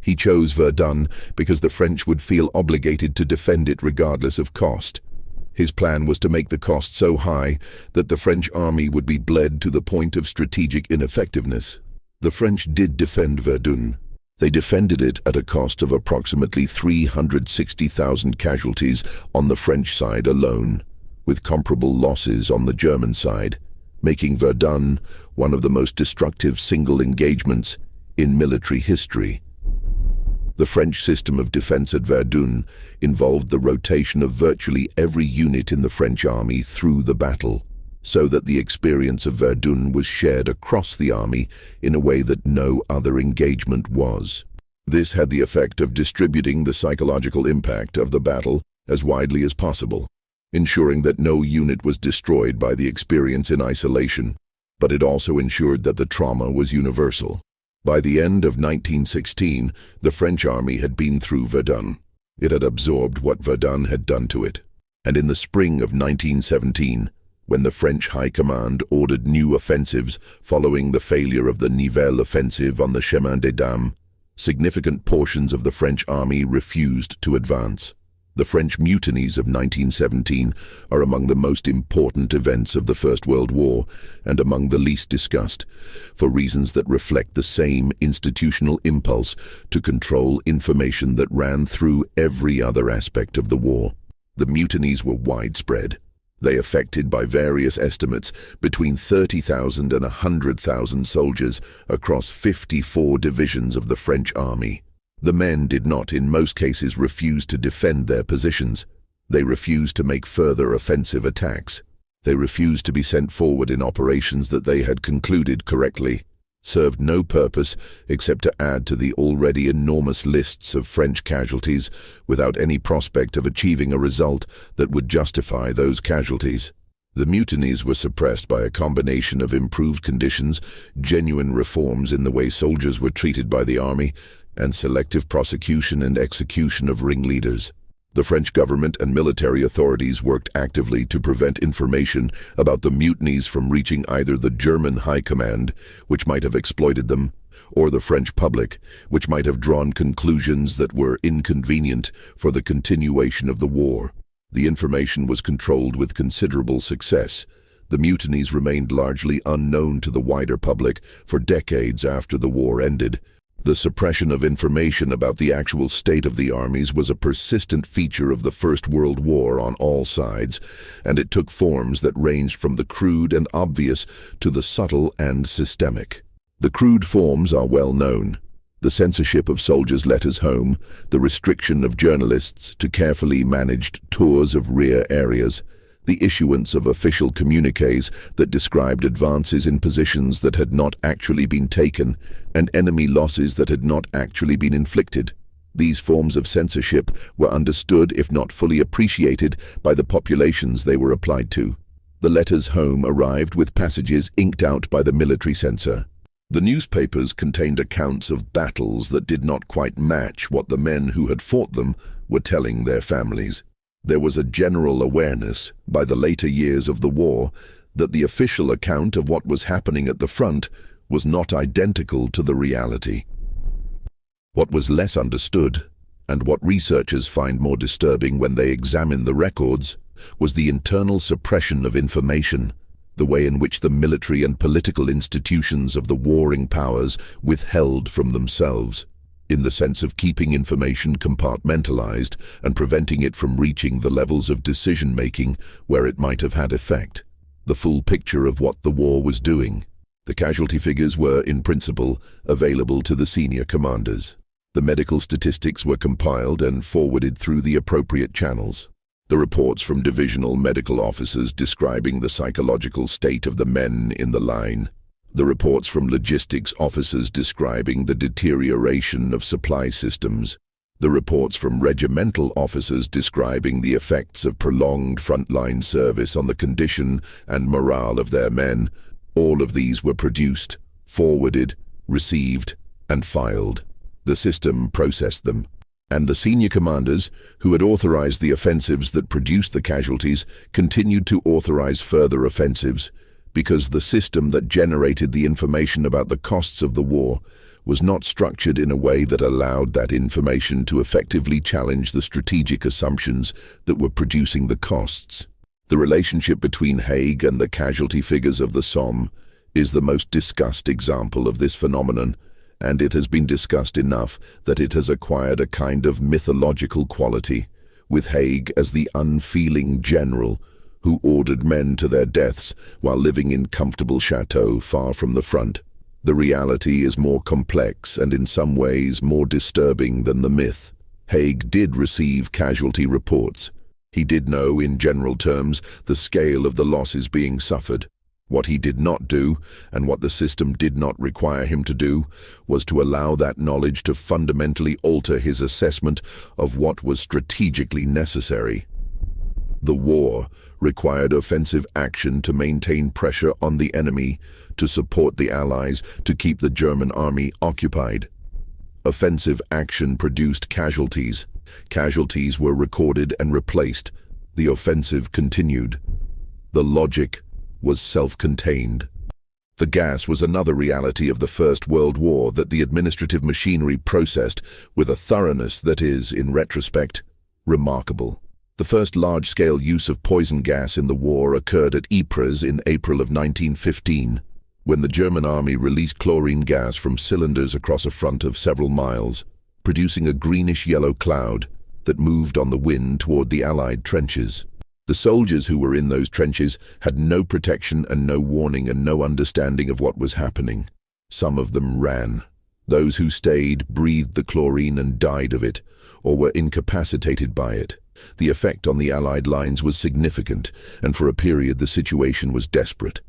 He chose Verdun because the French would feel obligated to defend it regardless of cost. His plan was to make the cost so high that the French army would be bled to the point of strategic ineffectiveness. The French did defend Verdun. They defended it at a cost of approximately 360,000 casualties on the French side alone, with comparable losses on the German side, making Verdun one of the most destructive single engagements in military history. The French system of defense at Verdun involved the rotation of virtually every unit in the French army through the battle, so that the experience of Verdun was shared across the army in a way that no other engagement was. This had the effect of distributing the psychological impact of the battle as widely as possible, ensuring that no unit was destroyed by the experience in isolation, but it also ensured that the trauma was universal. By the end of 1916, the French army had been through Verdun. It had absorbed what Verdun had done to it. And in the spring of 1917, when the French High Command ordered new offensives following the failure of the Nivelle offensive on the Chemin des Dames, significant portions of the French army refused to advance. The French mutinies of 1917 are among the most important events of the First World War and among the least discussed, for reasons that reflect the same institutional impulse to control information that ran through every other aspect of the war. The mutinies were widespread. They affected, by various estimates, between 30,000 and 100,000 soldiers across 54 divisions of the French army. The men did not, in most cases, refuse to defend their positions. They refused to make further offensive attacks. They refused to be sent forward in operations that they had concluded correctly, served no purpose except to add to the already enormous lists of French casualties without any prospect of achieving a result that would justify those casualties. The mutinies were suppressed by a combination of improved conditions, genuine reforms in the way soldiers were treated by the army, and selective prosecution and execution of ringleaders. The French government and military authorities worked actively to prevent information about the mutinies from reaching either the German High Command, which might have exploited them, or the French public, which might have drawn conclusions that were inconvenient for the continuation of the war. The information was controlled with considerable success. The mutinies remained largely unknown to the wider public for decades after the war ended. The suppression of information about the actual state of the armies was a persistent feature of the First World War on all sides, and it took forms that ranged from the crude and obvious to the subtle and systemic. The crude forms are well known. The censorship of soldiers' letters home, the restriction of journalists to carefully managed tours of rear areas, the issuance of official communiques that described advances in positions that had not actually been taken and enemy losses that had not actually been inflicted. These forms of censorship were understood, if not fully appreciated, by the populations they were applied to. The letters home arrived with passages inked out by the military censor. The newspapers contained accounts of battles that did not quite match what the men who had fought them were telling their families. There was a general awareness, by the later years of the war, that the official account of what was happening at the front was not identical to the reality. What was less understood, and what researchers find more disturbing when they examine the records, was the internal suppression of information, the way in which the military and political institutions of the warring powers withheld from themselves, in the sense of keeping information compartmentalized and preventing it from reaching the levels of decision-making where it might have had effect. The full picture of what the war was doing. The casualty figures were, in principle, available to the senior commanders. The medical statistics were compiled and forwarded through the appropriate channels. The reports from divisional medical officers describing the psychological state of the men in the line. The reports from logistics officers describing the deterioration of supply systems. The reports from regimental officers describing the effects of prolonged frontline service on the condition and morale of their men. All of these were produced, forwarded, received, and filed. The system processed them. And the senior commanders, who had authorized the offensives that produced the casualties, continued to authorize further offensives, because the system that generated the information about the costs of the war was not structured in a way that allowed that information to effectively challenge the strategic assumptions that were producing the costs. The relationship between Haig and the casualty figures of the Somme is the most discussed example of this phenomenon, and it has been discussed enough that it has acquired a kind of mythological quality, with Haig as the unfeeling general who ordered men to their deaths while living in comfortable chateaux far from the front. The reality is more complex and in some ways more disturbing than the myth. Haig did receive casualty reports. He did know, in general terms, the scale of the losses being suffered. What he did not do, and what the system did not require him to do, was to allow that knowledge to fundamentally alter his assessment of what was strategically necessary. The war required offensive action to maintain pressure on the enemy, to support the Allies, to keep the German army occupied. Offensive action produced casualties. Casualties were recorded and replaced. The offensive continued. The logic was self-contained. The gas was another reality of the First World War that the administrative machinery processed with a thoroughness that is, in retrospect, remarkable. The first large-scale use of poison gas in the war occurred at Ypres in April of 1915, when the German army released chlorine gas from cylinders across a front of several miles, producing a greenish-yellow cloud that moved on the wind toward the Allied trenches. The soldiers who were in those trenches had no protection and no warning and no understanding of what was happening. Some of them ran. Those who stayed breathed the chlorine and died of it, or were incapacitated by it. The effect on the Allied lines was significant, and for a period the situation was desperate.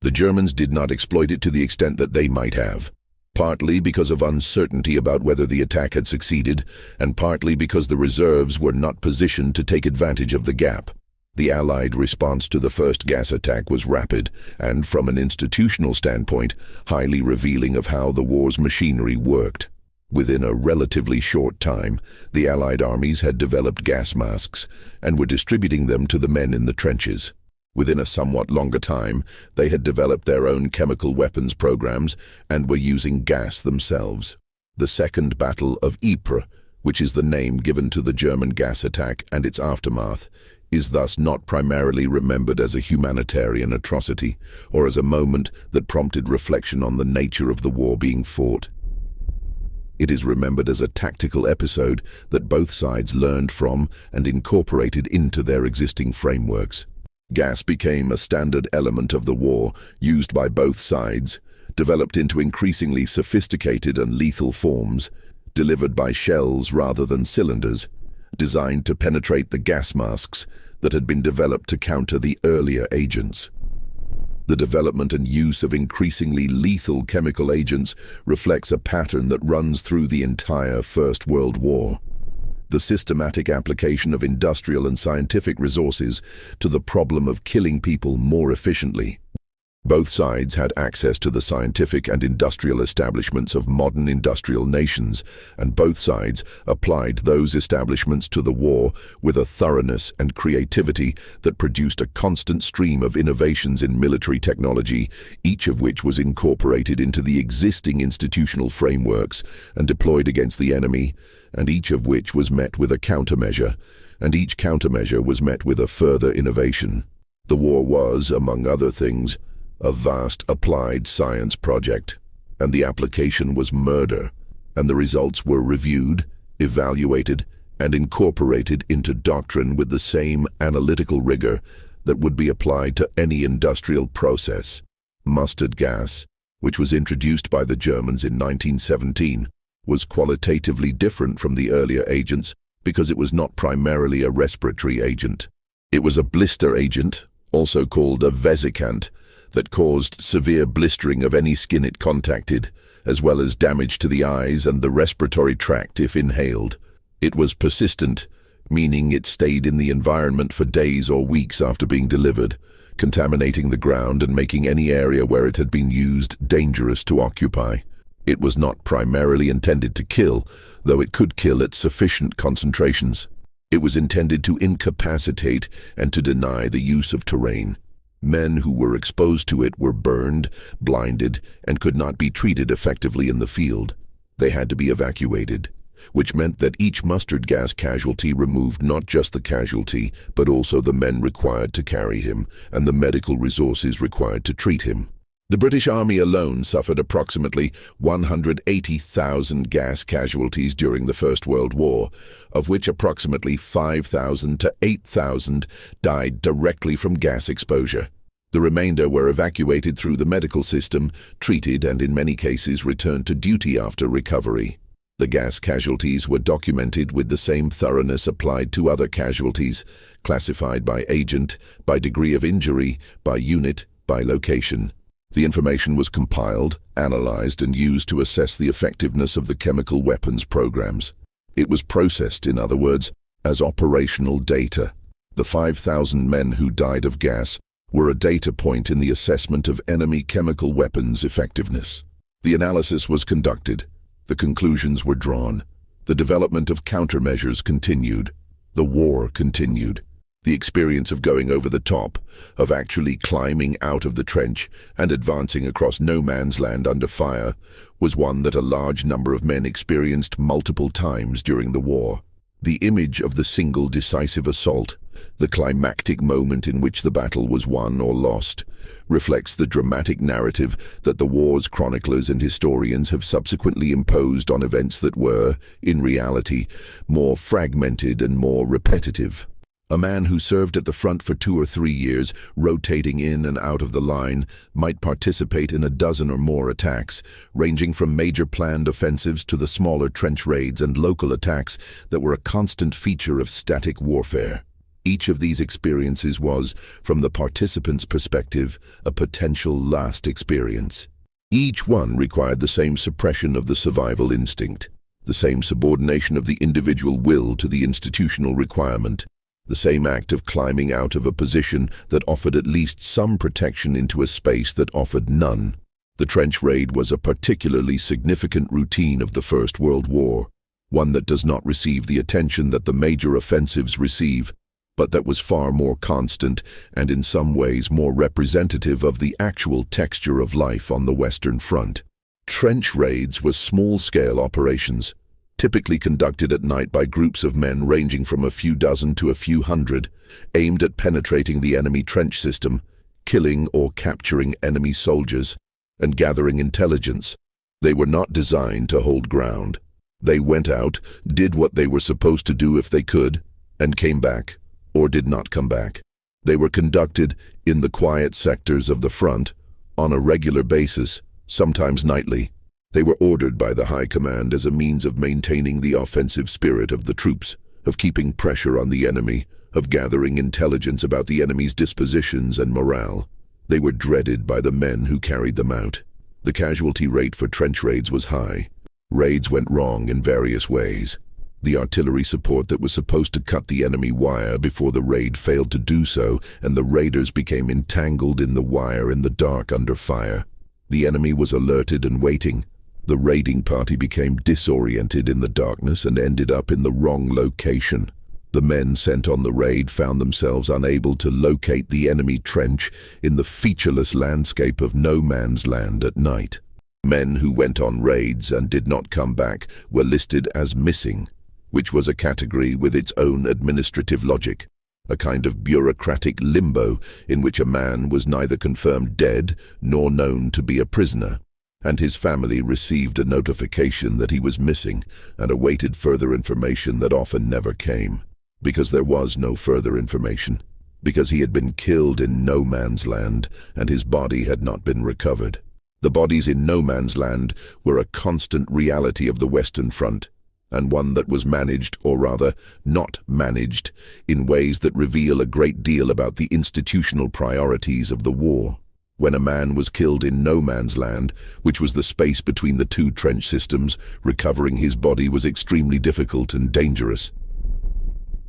The Germans did not exploit it to the extent that they might have, partly because of uncertainty about whether the attack had succeeded, and partly because the reserves were not positioned to take advantage of the gap. The Allied response to the first gas attack was rapid, and from an institutional standpoint, highly revealing of how the war's machinery worked. Within a relatively short time, the Allied armies had developed gas masks and were distributing them to the men in the trenches. Within a somewhat longer time, they had developed their own chemical weapons programs and were using gas themselves. The Second Battle of Ypres, which is the name given to the German gas attack and its aftermath, is thus not primarily remembered as a humanitarian atrocity or as a moment that prompted reflection on the nature of the war being fought. It is remembered as a tactical episode that both sides learned from and incorporated into their existing frameworks. Gas became a standard element of the war, used by both sides, developed into increasingly sophisticated and lethal forms, delivered by shells rather than cylinders, designed to penetrate the gas masks that had been developed to counter the earlier agents. The development and use of increasingly lethal chemical agents reflects a pattern that runs through the entire First World War. The systematic application of industrial and scientific resources to the problem of killing people more efficiently. Both sides had access to the scientific and industrial establishments of modern industrial nations, and both sides applied those establishments to the war with a thoroughness and creativity that produced a constant stream of innovations in military technology, each of which was incorporated into the existing institutional frameworks and deployed against the enemy, and each of which was met with a countermeasure, and each countermeasure was met with a further innovation. The war was, among other things, a vast applied science project, and the application was murder, and the results were reviewed, evaluated, and incorporated into doctrine with the same analytical rigor that would be applied to any industrial process. Mustard gas, which was introduced by the Germans in 1917, was qualitatively different from the earlier agents because it was not primarily a respiratory agent. It was a blister agent, also called a vesicant, that caused severe blistering of any skin it contacted, as well as damage to the eyes and the respiratory tract if inhaled. It was persistent, meaning it stayed in the environment for days or weeks after being delivered, contaminating the ground and making any area where it had been used dangerous to occupy. It was not primarily intended to kill, though it could kill at sufficient concentrations. It was intended to incapacitate and to deny the use of terrain. Men who were exposed to it were burned, blinded, and could not be treated effectively in the field. They had to be evacuated, which meant that each mustard gas casualty removed not just the casualty, but also the men required to carry him and the medical resources required to treat him. The British Army alone suffered approximately 180,000 gas casualties during the First World War, of which approximately 5,000 to 8,000 died directly from gas exposure. The remainder were evacuated through the medical system, treated, and in many cases returned to duty after recovery. The gas casualties were documented with the same thoroughness applied to other casualties, classified by agent, by degree of injury, by unit, by location. The information was compiled, analyzed, and used to assess the effectiveness of the chemical weapons programs. It was processed, in other words, as operational data. The 5,000 men who died of gas were a data point in the assessment of enemy chemical weapons effectiveness. The analysis was conducted. The conclusions were drawn. The development of countermeasures continued. The war continued. The experience of going over the top, of actually climbing out of the trench and advancing across no man's land under fire, was one that a large number of men experienced multiple times during the war. The image of the single decisive assault, the climactic moment in which the battle was won or lost, reflects the dramatic narrative that the war's chroniclers and historians have subsequently imposed on events that were, in reality, more fragmented and more repetitive. A man who served at the front for 2 or 3 years, rotating in and out of the line, might participate in a dozen or more attacks, ranging from major planned offensives to the smaller trench raids and local attacks that were a constant feature of static warfare. Each of these experiences was, from the participant's perspective, a potential last experience. Each one required the same suppression of the survival instinct, the same subordination of the individual will to the institutional requirement, the same act of climbing out of a position that offered at least some protection into a space that offered none. The trench raid was a particularly significant routine of the First World War, one that does not receive the attention that the major offensives receive, but that was far more constant and in some ways more representative of the actual texture of life on the Western Front. Trench raids were small-scale operations, typically conducted at night by groups of men ranging from a few dozen to a few hundred, aimed at penetrating the enemy trench system, killing or capturing enemy soldiers, and gathering intelligence. They were not designed to hold ground. They went out, did what they were supposed to do if they could, and came back, or did not come back. They were conducted in the quiet sectors of the front, on a regular basis, sometimes nightly. They were ordered by the High Command as a means of maintaining the offensive spirit of the troops, of keeping pressure on the enemy, of gathering intelligence about the enemy's dispositions and morale. They were dreaded by the men who carried them out. The casualty rate for trench raids was high. Raids went wrong in various ways. The artillery support that was supposed to cut the enemy wire before the raid failed to do so, and the raiders became entangled in the wire in the dark under fire. The enemy was alerted and waiting. The raiding party became disoriented in the darkness and ended up in the wrong location. The men sent on the raid found themselves unable to locate the enemy trench in the featureless landscape of no man's land at night. Men who went on raids and did not come back were listed as missing, which was a category with its own administrative logic, a kind of bureaucratic limbo in which a man was neither confirmed dead nor known to be a prisoner, and his family received a notification that he was missing and awaited further information that often never came, because there was no further information, because he had been killed in no man's land and his body had not been recovered. The bodies in no man's land were a constant reality of the Western Front, and one that was managed, or rather, not managed, in ways that reveal a great deal about the institutional priorities of the war. When a man was killed in no man's land, which was the space between the two trench systems, recovering his body was extremely difficult and dangerous.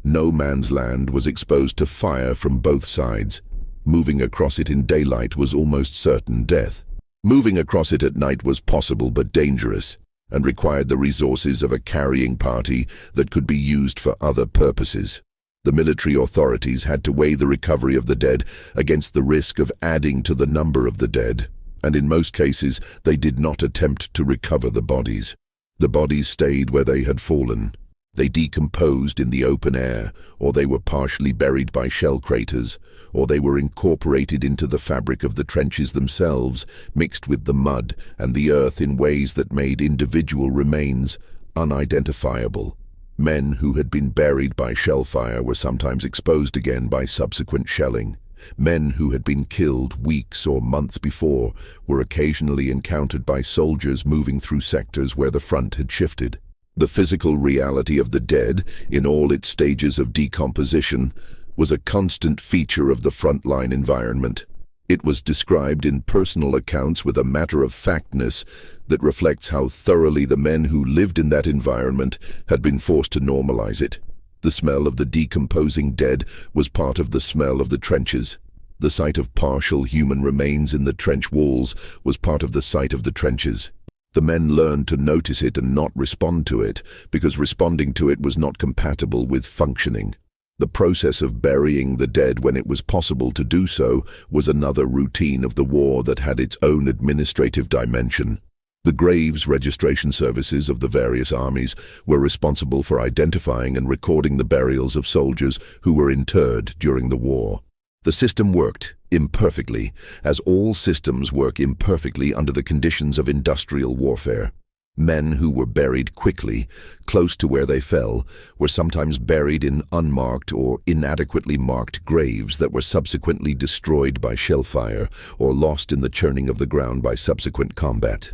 No man's land was exposed to fire from both sides. Moving across it in daylight was almost certain death. Moving across it at night was possible but dangerous, and required the resources of a carrying party that could be used for other purposes. The military authorities had to weigh the recovery of the dead against the risk of adding to the number of the dead, and in most cases they did not attempt to recover the bodies. The bodies stayed where they had fallen. They decomposed in the open air, or they were partially buried by shell craters, or they were incorporated into the fabric of the trenches themselves, mixed with the mud and the earth in ways that made individual remains unidentifiable. Men who had been buried by shell fire were sometimes exposed again by subsequent shelling. Men who had been killed weeks or months before were occasionally encountered by soldiers moving through sectors where the front had shifted. The physical reality of the dead, in all its stages of decomposition, was a constant feature of the frontline environment. It was described in personal accounts with a matter-of-factness that reflects how thoroughly the men who lived in that environment had been forced to normalize it. The smell of the decomposing dead was part of the smell of the trenches. The sight of partial human remains in the trench walls was part of the sight of the trenches. The men learned to notice it and not respond to it, because responding to it was not compatible with functioning. The process of burying the dead when it was possible to do so was another routine of the war that had its own administrative dimension. The graves registration services of the various armies were responsible for identifying and recording the burials of soldiers who were interred during the war. The system worked imperfectly, as all systems work imperfectly under the conditions of industrial warfare. Men who were buried quickly, close to where they fell, were sometimes buried in unmarked or inadequately marked graves that were subsequently destroyed by shellfire or lost in the churning of the ground by subsequent combat.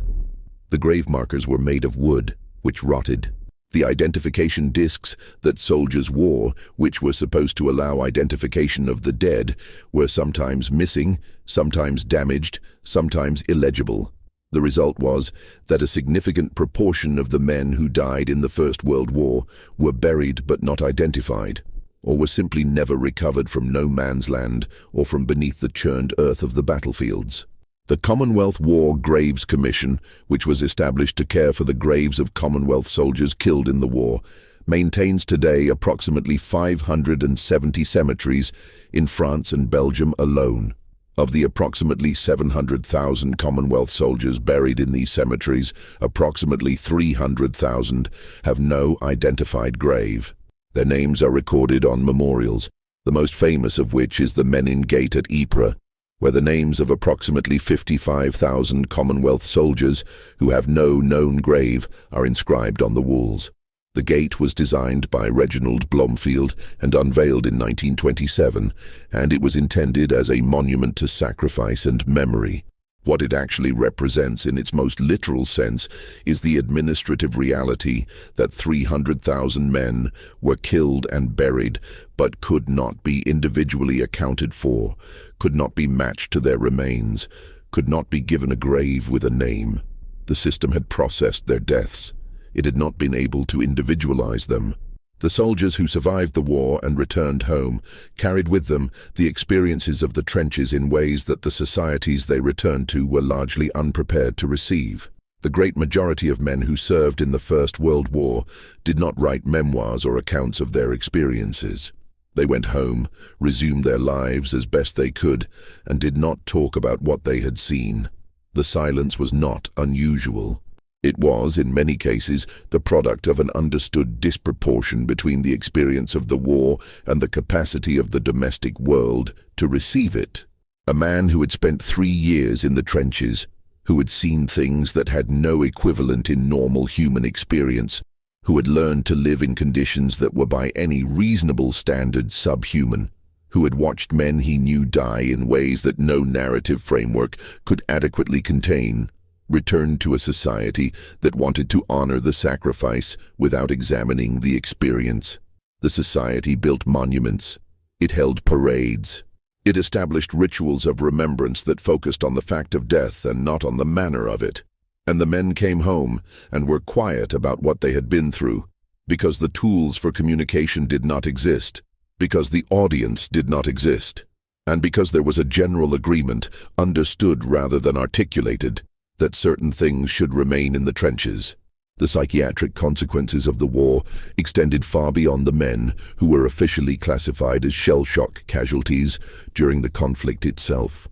The grave markers were made of wood, which rotted. The identification discs that soldiers wore, which were supposed to allow identification of the dead, were sometimes missing, sometimes damaged, sometimes illegible. The result was that a significant proportion of the men who died in the First World War were buried but not identified, or were simply never recovered from no man's land or from beneath the churned earth of the battlefields. The Commonwealth War Graves Commission, which was established to care for the graves of Commonwealth soldiers killed in the war, maintains today approximately 570 cemeteries in France and Belgium alone. Of the approximately 700,000 Commonwealth soldiers buried in these cemeteries, approximately 300,000 have no identified grave. Their names are recorded on memorials, the most famous of which is the Menin Gate at Ypres, where the names of approximately 55,000 Commonwealth soldiers who have no known grave are inscribed on the walls. The gate was designed by Reginald Blomfield and unveiled in 1927, and it was intended as a monument to sacrifice and memory. What it actually represents in its most literal sense is the administrative reality that 300,000 men were killed and buried, but could not be individually accounted for, could not be matched to their remains, could not be given a grave with a name. The system had processed their deaths. It had not been able to individualize them. The soldiers who survived the war and returned home carried with them the experiences of the trenches in ways that the societies they returned to were largely unprepared to receive. The great majority of men who served in the First World War did not write memoirs or accounts of their experiences. They went home, resumed their lives as best they could, and did not talk about what they had seen. The silence was not unusual. It was, in many cases, the product of an understood disproportion between the experience of the war and the capacity of the domestic world to receive it. A man who had spent 3 years in the trenches, who had seen things that had no equivalent in normal human experience, who had learned to live in conditions that were by any reasonable standard subhuman, who had watched men he knew die in ways that no narrative framework could adequately contain, returned to a society that wanted to honor the sacrifice without examining the experience. The society built monuments. It held parades. It established rituals of remembrance that focused on the fact of death and not on the manner of it. And the men came home and were quiet about what they had been through, because the tools for communication did not exist, because the audience did not exist, and because there was a general agreement, understood rather than articulated, that certain things should remain in the trenches. The psychiatric consequences of the war extended far beyond the men who were officially classified as shell-shock casualties during the conflict itself.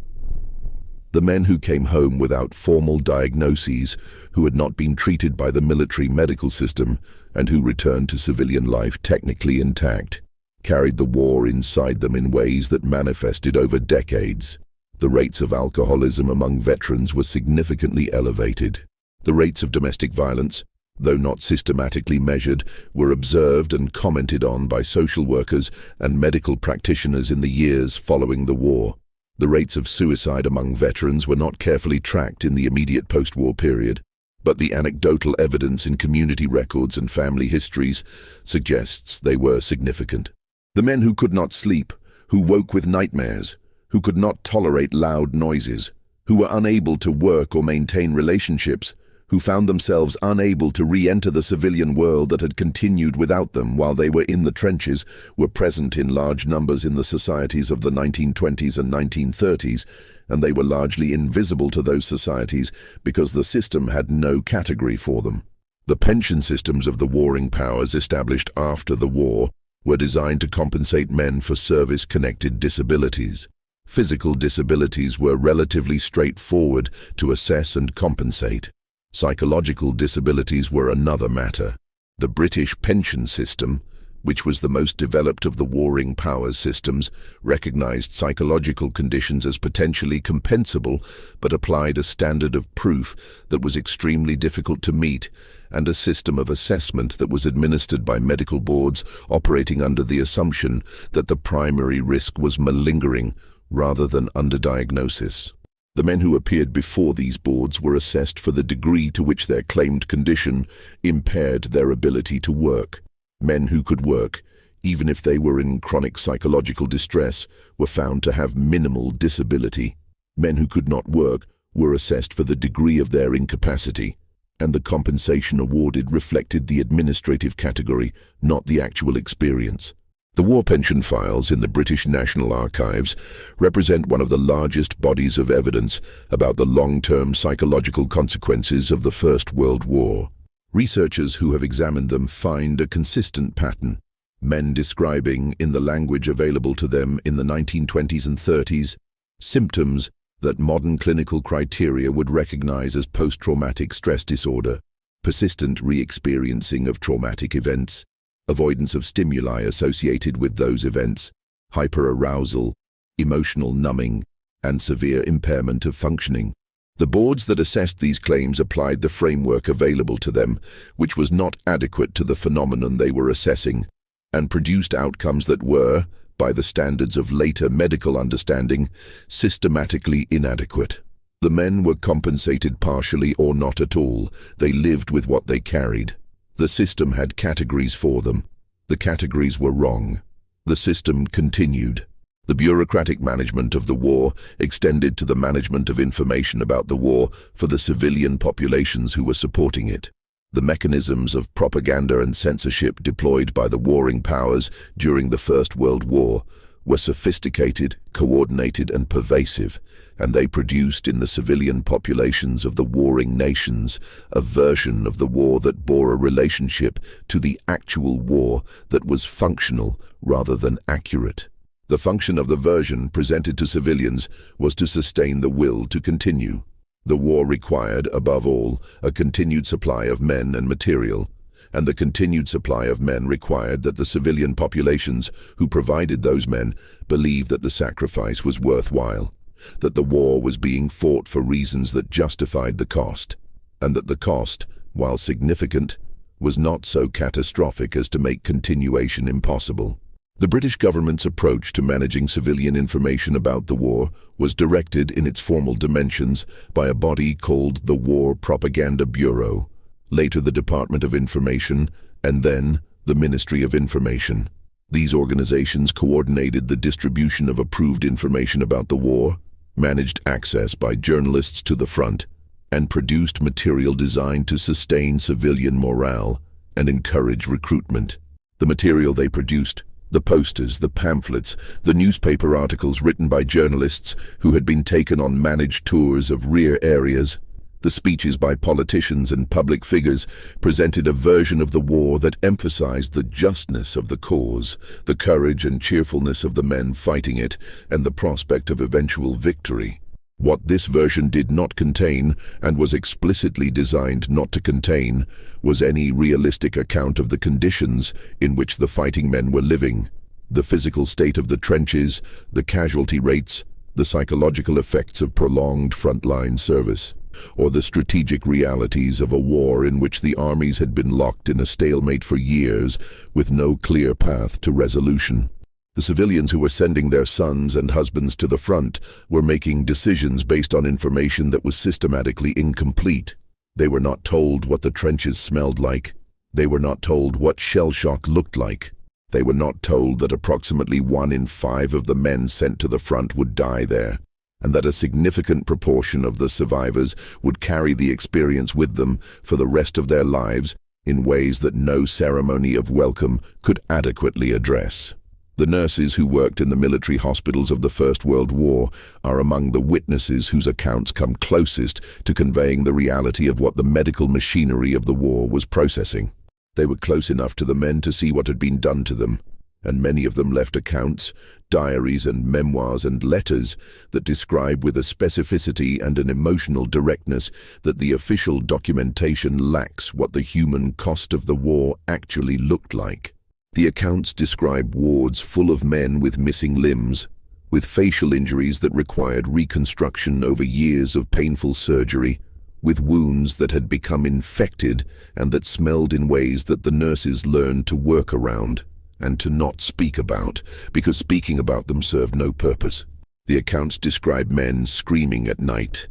The men who came home without formal diagnoses, who had not been treated by the military medical system, and who returned to civilian life technically intact, carried the war inside them in ways that manifested over decades. The rates of alcoholism among veterans were significantly elevated. The rates of domestic violence, though not systematically measured, were observed and commented on by social workers and medical practitioners in the years following the war. The rates of suicide among veterans were not carefully tracked in the immediate post-war period, but the anecdotal evidence in community records and family histories suggests they were significant. The men who could not sleep, who woke with nightmares, who could not tolerate loud noises, who were unable to work or maintain relationships, who found themselves unable to re-enter the civilian world that had continued without them while they were in the trenches, were present in large numbers in the societies of the 1920s and 1930s, and they were largely invisible to those societies because the system had no category for them. The pension systems of the warring powers established after the war were designed to compensate men for service-connected disabilities. Physical disabilities were relatively straightforward to assess and compensate. Psychological disabilities were another matter. The British pension system, which was the most developed of the warring powers systems, recognized psychological conditions as potentially compensable, but applied a standard of proof that was extremely difficult to meet, and a system of assessment that was administered by medical boards operating under the assumption that the primary risk was malingering rather than underdiagnosis. The men who appeared before these boards were assessed for the degree to which their claimed condition impaired their ability to work. Men who could work, even if they were in chronic psychological distress, were found to have minimal disability. Men who could not work were assessed for the degree of their incapacity, and the compensation awarded reflected the administrative category, not the actual experience. The war pension files in the British National Archives represent one of the largest bodies of evidence about the long-term psychological consequences of the First World War. Researchers who have examined them find a consistent pattern. Men describing, in the language available to them in the 1920s and 30s, symptoms that modern clinical criteria would recognize as post-traumatic stress disorder, persistent re-experiencing of traumatic events, avoidance of stimuli associated with those events, hyperarousal, emotional numbing, and severe impairment of functioning. The boards that assessed these claims applied the framework available to them, which was not adequate to the phenomenon they were assessing, and produced outcomes that were, by the standards of later medical understanding, systematically inadequate. The men were compensated partially or not at all. They lived with what they carried. The system had categories for them. The categories were wrong. The system continued. The bureaucratic management of the war extended to the management of information about the war for the civilian populations who were supporting it. The mechanisms of propaganda and censorship deployed by the warring powers during the First World War were sophisticated, coordinated, and pervasive, and they produced in the civilian populations of the warring nations a version of the war that bore a relationship to the actual war that was functional rather than accurate. The function of the version presented to civilians was to sustain the will to continue. The war required, above all, a continued supply of men and material, and the continued supply of men required that the civilian populations who provided those men believed that the sacrifice was worthwhile, that the war was being fought for reasons that justified the cost, and that the cost, while significant, was not so catastrophic as to make continuation impossible. The British government's approach to managing civilian information about the war was directed in its formal dimensions by a body called the War Propaganda Bureau, later the Department of Information, and then the Ministry of Information. These organizations coordinated the distribution of approved information about the war, managed access by journalists to the front, and produced material designed to sustain civilian morale and encourage recruitment. The material they produced, the posters, the pamphlets, the newspaper articles written by journalists who had been taken on managed tours of rear areas, the speeches by politicians and public figures presented a version of the war that emphasized the justness of the cause, the courage and cheerfulness of the men fighting it, and the prospect of eventual victory. What this version did not contain, and was explicitly designed not to contain, was any realistic account of the conditions in which the fighting men were living, the physical state of the trenches, the casualty rates, the psychological effects of prolonged frontline service, or the strategic realities of a war in which the armies had been locked in a stalemate for years with no clear path to resolution. The civilians who were sending their sons and husbands to the front were making decisions based on information that was systematically incomplete. They were not told what the trenches smelled like. They were not told what shell shock looked like. They were not told that approximately 1 in 5 of the men sent to the front would die there, and that a significant proportion of the survivors would carry the experience with them for the rest of their lives in ways that no ceremony of welcome could adequately address. The nurses who worked in the military hospitals of the First World War are among the witnesses whose accounts come closest to conveying the reality of what the medical machinery of the war was processing. They were close enough to the men to see what had been done to them, and many of them left accounts, diaries and memoirs and letters that describe with a specificity and an emotional directness that the official documentation lacks what the human cost of the war actually looked like. The accounts describe wards full of men with missing limbs, with facial injuries that required reconstruction over years of painful surgery, with wounds that had become infected and that smelled in ways that the nurses learned to work around and to not speak about, because speaking about them served no purpose. The accounts describe men screaming at night,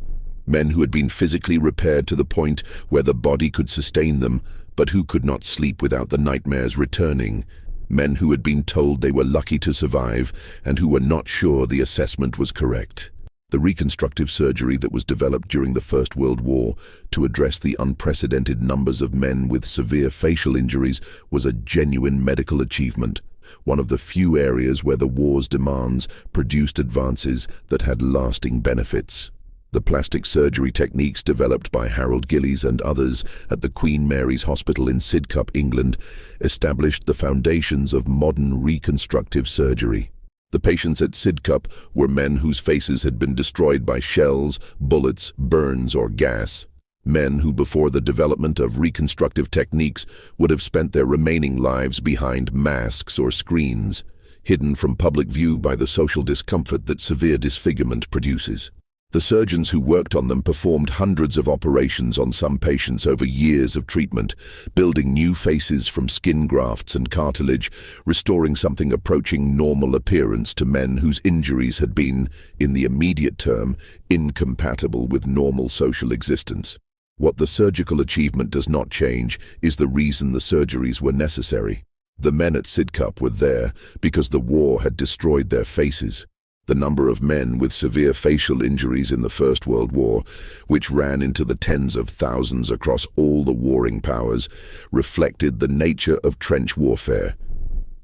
men who had been physically repaired to the point where the body could sustain them, but who could not sleep without the nightmares returning, men who had been told they were lucky to survive and who were not sure the assessment was correct. The reconstructive surgery that was developed during the First World War to address the unprecedented numbers of men with severe facial injuries was a genuine medical achievement, one of the few areas where the war's demands produced advances that had lasting benefits. The plastic surgery techniques developed by Harold Gillies and others at the Queen Mary's Hospital in Sidcup, England, established the foundations of modern reconstructive surgery. The patients at Sidcup were men whose faces had been destroyed by shells, bullets, burns, or gas. Men who, before the development of reconstructive techniques, would have spent their remaining lives behind masks or screens, hidden from public view by the social discomfort that severe disfigurement produces. The surgeons who worked on them performed hundreds of operations on some patients over years of treatment, building new faces from skin grafts and cartilage, restoring something approaching normal appearance to men whose injuries had been, in the immediate term, incompatible with normal social existence. What the surgical achievement does not change is the reason the surgeries were necessary. The men at Sidcup were there because the war had destroyed their faces. The number of men with severe facial injuries in the First World War, which ran into the tens of thousands across all the warring powers, reflected the nature of trench warfare,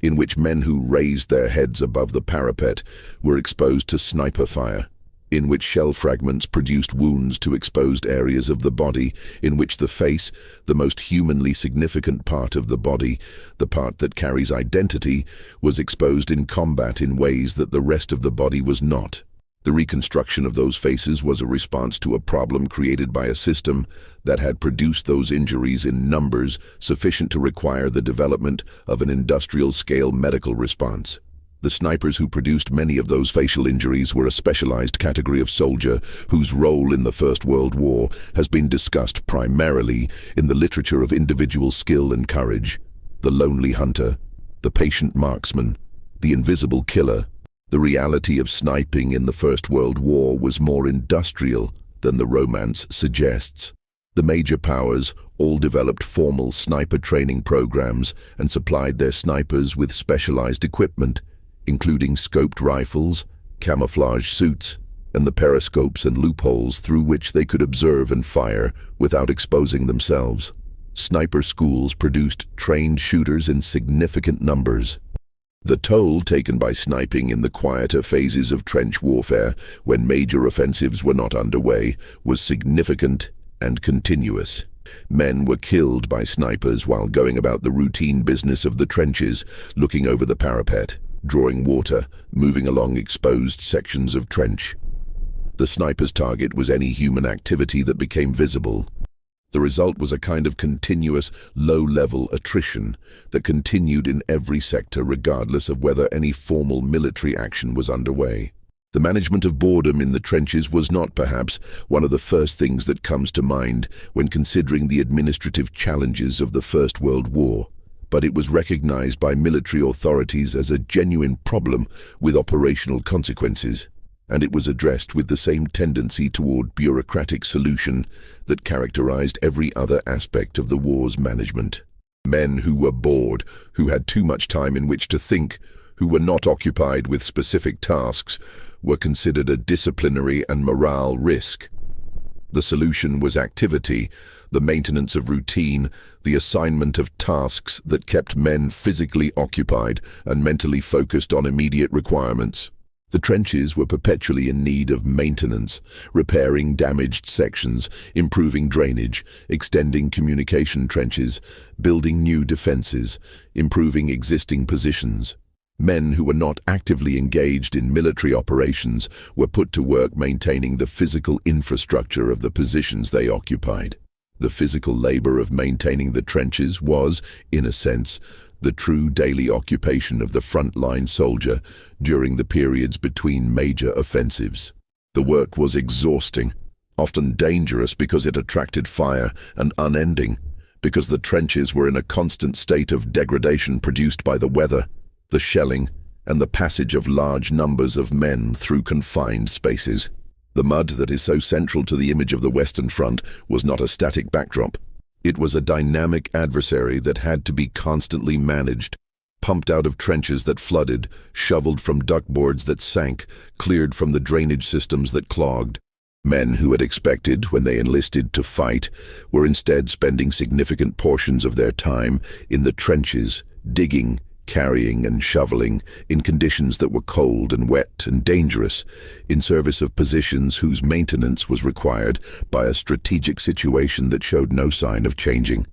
in which men who raised their heads above the parapet were exposed to sniper fire, in which shell fragments produced wounds to exposed areas of the body, in which the face, the most humanly significant part of the body, the part that carries identity, was exposed in combat in ways that the rest of the body was not. The reconstruction of those faces was a response to a problem created by a system that had produced those injuries in numbers sufficient to require the development of an industrial-scale medical response. The snipers who produced many of those facial injuries were a specialized category of soldier whose role in the First World War has been discussed primarily in the literature of individual skill and courage: the lonely hunter, the patient marksman, the invisible killer. The reality of sniping in the First World War was more industrial than the romance suggests. The major powers all developed formal sniper training programs and supplied their snipers with specialized equipment, including scoped rifles, camouflage suits, and the periscopes and loopholes through which they could observe and fire without exposing themselves. Sniper schools produced trained shooters in significant numbers. The toll taken by sniping in the quieter phases of trench warfare, when major offensives were not underway, was significant and continuous. Men were killed by snipers while going about the routine business of the trenches, looking over the parapet, drawing water, moving along exposed sections of trench. The sniper's target was any human activity that became visible. The result was a kind of continuous, low-level attrition that continued in every sector regardless of whether any formal military action was underway. The management of boredom in the trenches was not, perhaps, one of the first things that comes to mind when considering the administrative challenges of the First World War, but it was recognized by military authorities as a genuine problem with operational consequences, and it was addressed with the same tendency toward bureaucratic solution that characterized every other aspect of the war's management. Men who were bored, who had too much time in which to think, who were not occupied with specific tasks, were considered a disciplinary and morale risk. The solution was activity, the maintenance of routine, the assignment of tasks that kept men physically occupied and mentally focused on immediate requirements. The trenches were perpetually in need of maintenance, repairing damaged sections, improving drainage, extending communication trenches, building new defenses, improving existing positions. Men who were not actively engaged in military operations were put to work maintaining the physical infrastructure of the positions they occupied. The physical labor of maintaining the trenches was, in a sense, the true daily occupation of the front-line soldier during the periods between major offensives. The work was exhausting, often dangerous because it attracted fire, and unending, because the trenches were in a constant state of degradation produced by the weather, the shelling, and the passage of large numbers of men through confined spaces. The mud that is so central to the image of the Western Front was not a static backdrop. It was a dynamic adversary that had to be constantly managed, pumped out of trenches that flooded, shoveled from duckboards that sank, cleared from the drainage systems that clogged. Men who had expected, when they enlisted, to fight, were instead spending significant portions of their time in the trenches, digging, carrying and shoveling in conditions that were cold and wet and dangerous, in service of positions whose maintenance was required by a strategic situation that showed no sign of changing.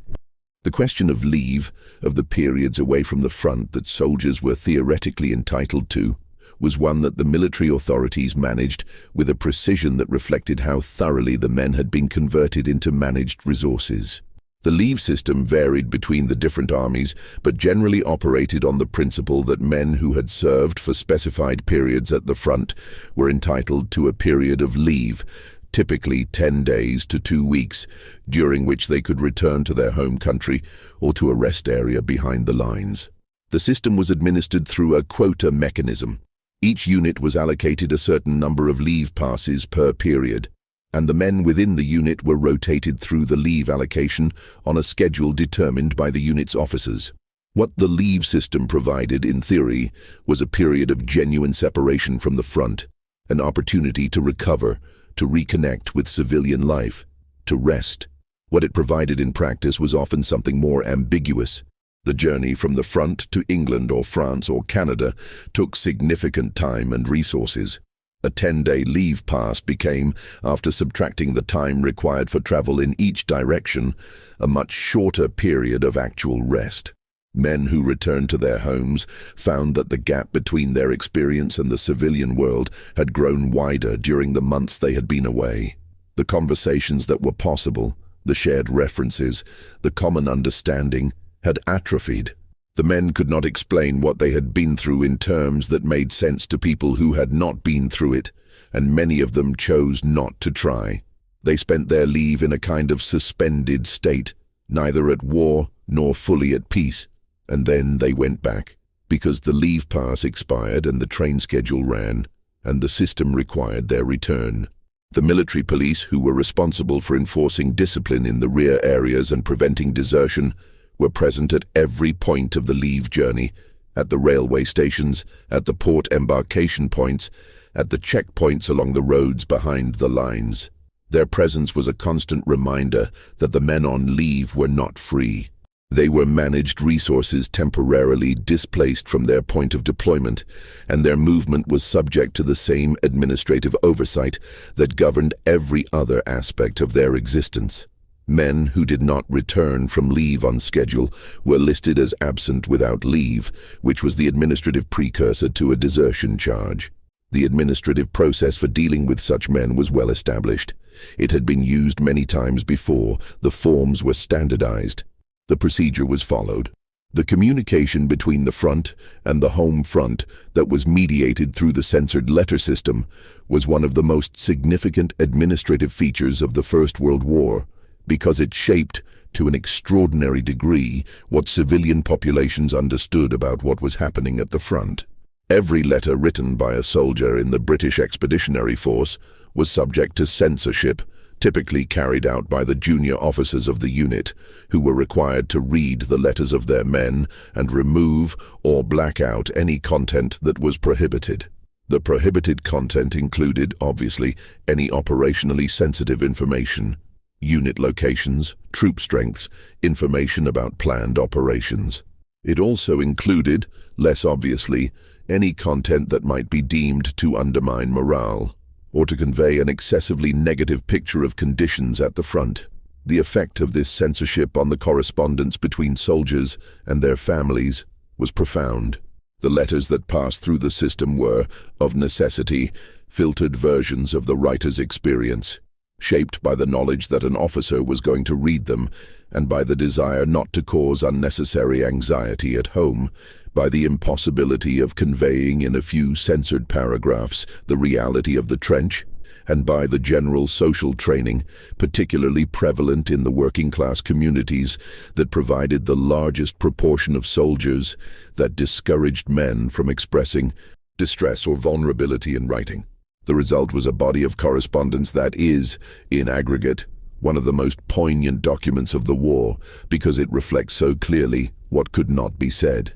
The question of leave, of the periods away from the front that soldiers were theoretically entitled to, was one that the military authorities managed with a precision that reflected how thoroughly the men had been converted into managed resources. The leave system varied between the different armies, but generally operated on the principle that men who had served for specified periods at the front were entitled to a period of leave, typically 10 days to 2 weeks, during which they could return to their home country or to a rest area behind the lines. The system was administered through a quota mechanism. Each unit was allocated a certain number of leave passes per period, and the men within the unit were rotated through the leave allocation on a schedule determined by the unit's officers. What the leave system provided, in theory, was a period of genuine separation from the front, an opportunity to recover, to reconnect with civilian life, to rest. What it provided in practice was often something more ambiguous. The journey from the front to England or France or Canada took significant time and resources. A 10-day leave pass became, after subtracting the time required for travel in each direction, a much shorter period of actual rest. Men who returned to their homes found that the gap between their experience and the civilian world had grown wider during the months they had been away. The conversations that were possible, the shared references, the common understanding, had atrophied. The men could not explain what they had been through in terms that made sense to people who had not been through it, and many of them chose not to try. They spent their leave in a kind of suspended state, neither at war nor fully at peace, and then they went back, because the leave pass expired and the train schedule ran, and the system required their return. The military police, who were responsible for enforcing discipline in the rear areas and preventing desertion, were present at every point of the leave journey, at the railway stations, at the port embarkation points, at the checkpoints along the roads behind the lines. Their presence was a constant reminder that the men on leave were not free. They were managed resources temporarily displaced from their point of deployment, and their movement was subject to the same administrative oversight that governed every other aspect of their existence. Men who did not return from leave on schedule were listed as absent without leave, which was the administrative precursor to a desertion charge. The administrative process for dealing with such men was well established. It had been used many times before. The forms were standardized. The procedure was followed. The communication between the front and the home front that was mediated through the censored letter system was one of the most significant administrative features of the First World War, because it shaped, to an extraordinary degree, what civilian populations understood about what was happening at the front. Every letter written by a soldier in the British Expeditionary Force was subject to censorship, typically carried out by the junior officers of the unit, who were required to read the letters of their men and remove or black out any content that was prohibited. The prohibited content included, obviously, any operationally sensitive information, unit locations, troop strengths, information about planned operations. It also included, less obviously, any content that might be deemed to undermine morale, or to convey an excessively negative picture of conditions at the front. The effect of this censorship on the correspondence between soldiers and their families was profound. The letters that passed through the system were, of necessity, filtered versions of the writer's experience, shaped by the knowledge that an officer was going to read them, and by the desire not to cause unnecessary anxiety at home, by the impossibility of conveying in a few censored paragraphs the reality of the trench, and by the general social training, particularly prevalent in the working-class communities that provided the largest proportion of soldiers, that discouraged men from expressing distress or vulnerability in writing. The result was a body of correspondence that is, in aggregate, one of the most poignant documents of the war, because it reflects so clearly what could not be said.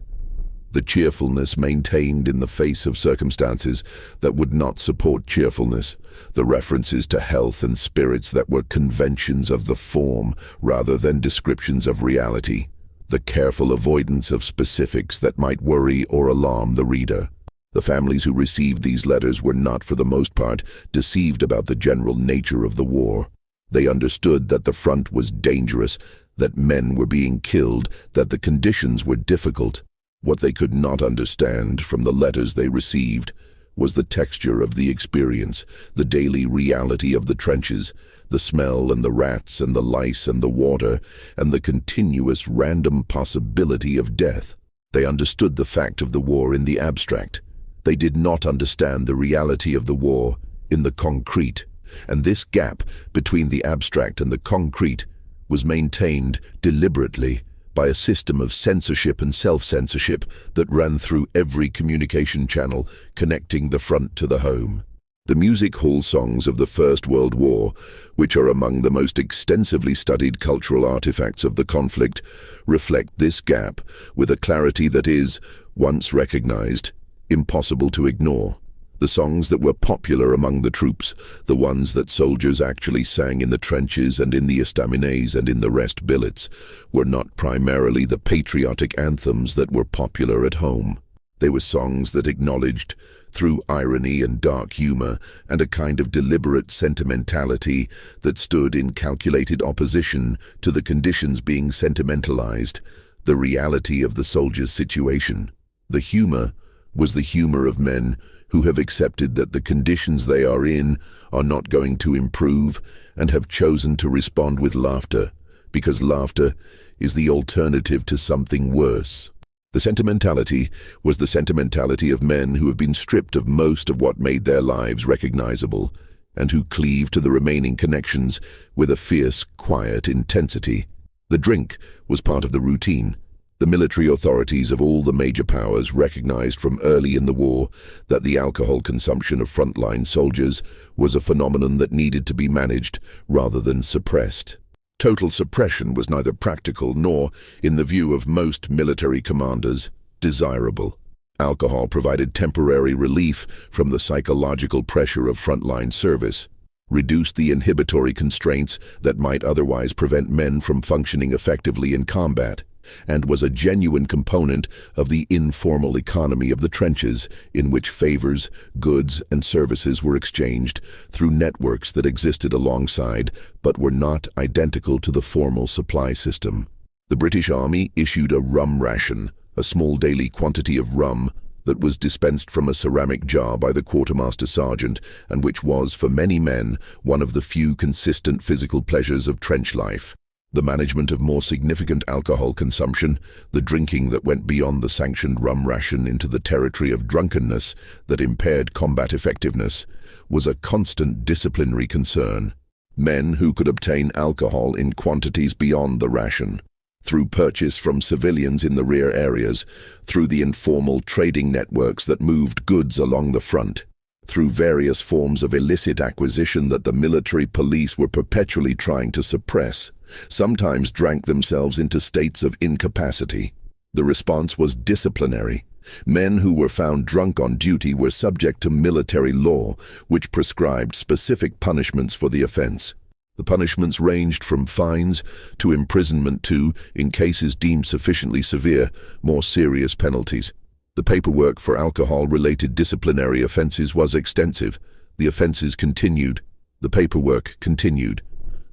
The cheerfulness maintained in the face of circumstances that would not support cheerfulness, the references to health and spirits that were conventions of the form rather than descriptions of reality, the careful avoidance of specifics that might worry or alarm the reader. The families who received these letters were not, for the most part, deceived about the general nature of the war. They understood that the front was dangerous, that men were being killed, that the conditions were difficult. What they could not understand from the letters they received was the texture of the experience, the daily reality of the trenches, the smell and the rats and the lice and the water, and the continuous random possibility of death. They understood the fact of the war in the abstract. They did not understand the reality of the war in the concrete, and this gap between the abstract and the concrete was maintained deliberately by a system of censorship and self-censorship that ran through every communication channel connecting the front to the home. The music hall songs of the First World War, which are among the most extensively studied cultural artifacts of the conflict, reflect this gap with a clarity that is, once recognized, impossible to ignore. The songs that were popular among the troops, the ones that soldiers actually sang in the trenches and in the estaminets and in the rest billets, were not primarily the patriotic anthems that were popular at home. They were songs that acknowledged, through irony and dark humor and a kind of deliberate sentimentality that stood in calculated opposition to the conditions being sentimentalized, the reality of the soldier's situation. The humor was the humor of men who have accepted that the conditions they are in are not going to improve and have chosen to respond with laughter, because laughter is the alternative to something worse. The sentimentality was the sentimentality of men who have been stripped of most of what made their lives recognizable, and who cleave to the remaining connections with a fierce, quiet intensity. The drink was part of the routine. The military authorities of all the major powers recognized from early in the war that the alcohol consumption of frontline soldiers was a phenomenon that needed to be managed rather than suppressed. Total suppression was neither practical nor, in the view of most military commanders, desirable. Alcohol provided temporary relief from the psychological pressure of frontline service, reduced the inhibitory constraints that might otherwise prevent men from functioning effectively in combat, and was a genuine component of the informal economy of the trenches, in which favors, goods, and services were exchanged through networks that existed alongside but were not identical to the formal supply system. The British Army issued a rum ration, a small daily quantity of rum that was dispensed from a ceramic jar by the quartermaster sergeant, and which was, for many men, one of the few consistent physical pleasures of trench life. The management of more significant alcohol consumption, the drinking that went beyond the sanctioned rum ration into the territory of drunkenness that impaired combat effectiveness, was a constant disciplinary concern. Men who could obtain alcohol in quantities beyond the ration, through purchase from civilians in the rear areas, through the informal trading networks that moved goods along the front, through various forms of illicit acquisition that the military police were perpetually trying to suppress, sometimes drank themselves into states of incapacity. The response was disciplinary. Men who were found drunk on duty were subject to military law, which prescribed specific punishments for the offense. The punishments ranged from fines to imprisonment to, in cases deemed sufficiently severe, more serious penalties. The paperwork for alcohol-related disciplinary offenses was extensive. The offenses continued. The paperwork continued.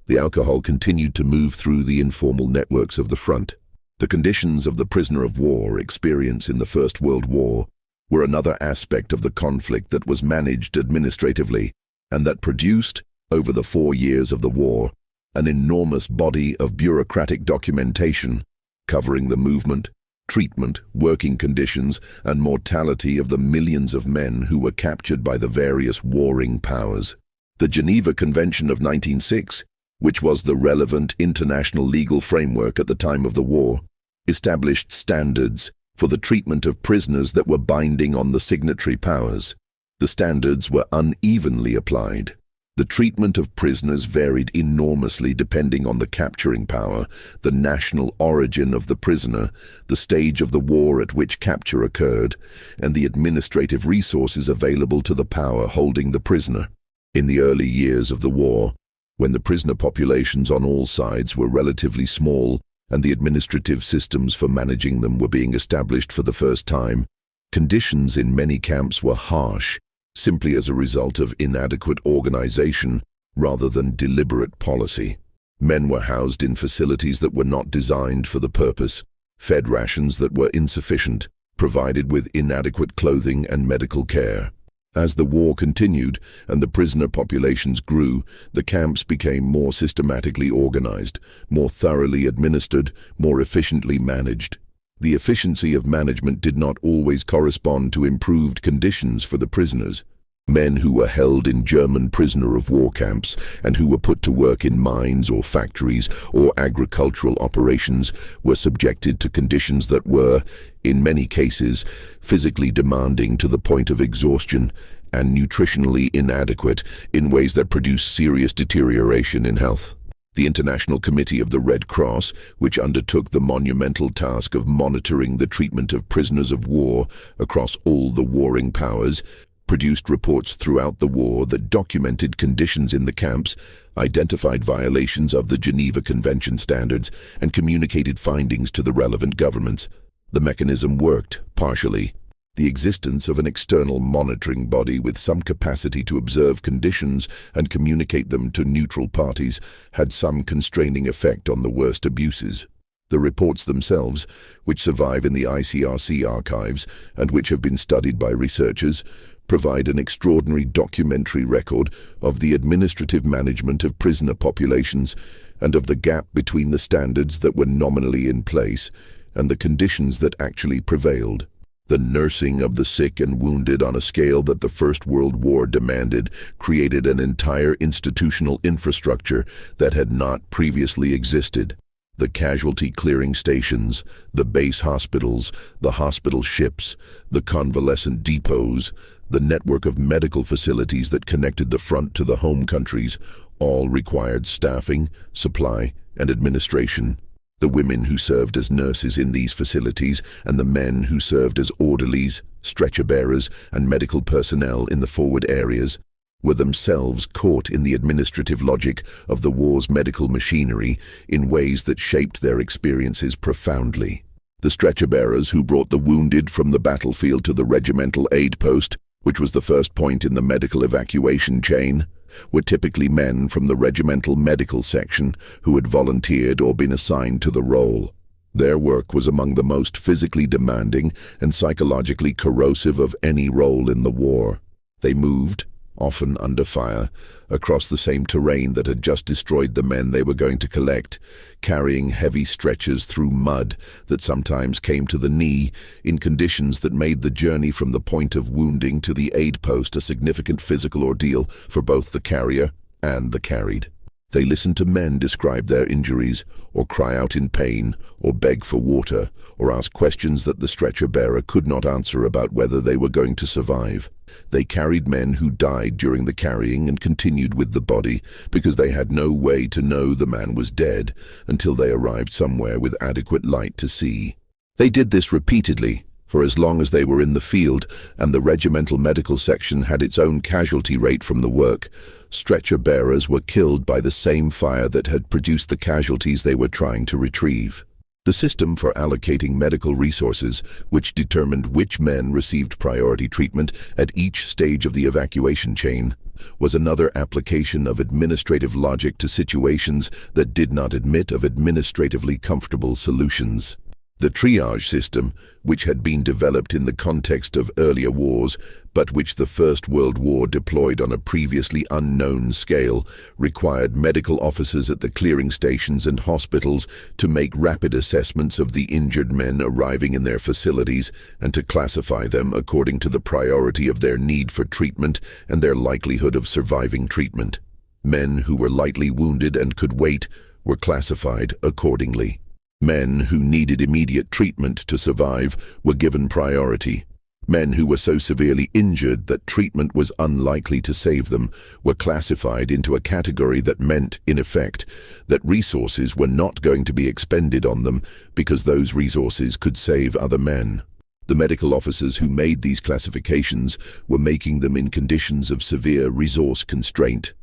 The alcohol continued to move through the informal networks of the front. The conditions of the prisoner of war experience in the First World War were another aspect of the conflict that was managed administratively, and that produced, over the 4 years of the war, an enormous body of bureaucratic documentation covering the movement, treatment, working conditions, and mortality of the millions of men who were captured by the various warring powers. The Geneva Convention of 1906, which was the relevant international legal framework at the time of the war, established standards for the treatment of prisoners that were binding on the signatory powers. The standards were unevenly applied. The treatment of prisoners varied enormously depending on the capturing power, the national origin of the prisoner, the stage of the war at which capture occurred, and the administrative resources available to the power holding the prisoner. In the early years of the war, when the prisoner populations on all sides were relatively small and the administrative systems for managing them were being established for the first time. Conditions in many camps were harsh, simply as a result of inadequate organization rather than deliberate policy. Men were housed in facilities that were not designed for the purpose, fed rations that were insufficient, provided with inadequate clothing and medical care. As the war continued and the prisoner populations grew, the camps became more systematically organized, more thoroughly administered, more efficiently managed. The efficiency of management did not always correspond to improved conditions for the prisoners. Men who were held in German prisoner of war camps and who were put to work in mines or factories or agricultural operations were subjected to conditions that were, in many cases, physically demanding to the point of exhaustion and nutritionally inadequate in ways that produced serious deterioration in health. The International Committee of the Red Cross, which undertook the monumental task of monitoring the treatment of prisoners of war across all the warring powers, produced reports throughout the war that documented conditions in the camps, identified violations of the Geneva Convention standards, and communicated findings to the relevant governments. The mechanism worked, partially. The existence of an external monitoring body with some capacity to observe conditions and communicate them to neutral parties had some constraining effect on the worst abuses. The reports themselves, which survive in the ICRC archives and which have been studied by researchers, provide an extraordinary documentary record of the administrative management of prisoner populations and of the gap between the standards that were nominally in place and the conditions that actually prevailed. The nursing of the sick and wounded on a scale that the First World War demanded created an entire institutional infrastructure that had not previously existed. The casualty clearing stations, the base hospitals, the hospital ships, the convalescent depots, the network of medical facilities that connected the front to the home countries, all required staffing, supply, and administration. The women who served as nurses in these facilities and the men who served as orderlies, stretcher bearers, and medical personnel in the forward areas were themselves caught in the administrative logic of the war's medical machinery in ways that shaped their experiences profoundly. The stretcher bearers who brought the wounded from the battlefield to the regimental aid post, which was the first point in the medical evacuation chain, were typically men from the regimental medical section who had volunteered or been assigned to the role. Their work was among the most physically demanding and psychologically corrosive of any role in the war. They moved, often under fire, across the same terrain that had just destroyed the men they were going to collect, carrying heavy stretchers through mud that sometimes came to the knee, in conditions that made the journey from the point of wounding to the aid post a significant physical ordeal for both the carrier and the carried. They listened to men describe their injuries, or cry out in pain, or beg for water, or ask questions that the stretcher bearer could not answer about whether they were going to survive. They carried men who died during the carrying and continued with the body because they had no way to know the man was dead until they arrived somewhere with adequate light to see. They did this repeatedly for as long as they were in the field, and the regimental medical section had its own casualty rate from the work. Stretcher bearers were killed by the same fire that had produced the casualties they were trying to retrieve. The system for allocating medical resources, which determined which men received priority treatment at each stage of the evacuation chain, was another application of administrative logic to situations that did not admit of administratively comfortable solutions. The triage system, which had been developed in the context of earlier wars, but which the First World War deployed on a previously unknown scale, required medical officers at the clearing stations and hospitals to make rapid assessments of the injured men arriving in their facilities and to classify them according to the priority of their need for treatment and their likelihood of surviving treatment. Men who were lightly wounded and could wait were classified accordingly. Men who needed immediate treatment to survive were given priority. Men who were so severely injured that treatment was unlikely to save them were classified into a category that meant, in effect, that resources were not going to be expended on them because those resources could save other men. The medical officers who made these classifications were making them in conditions of severe resource constraint.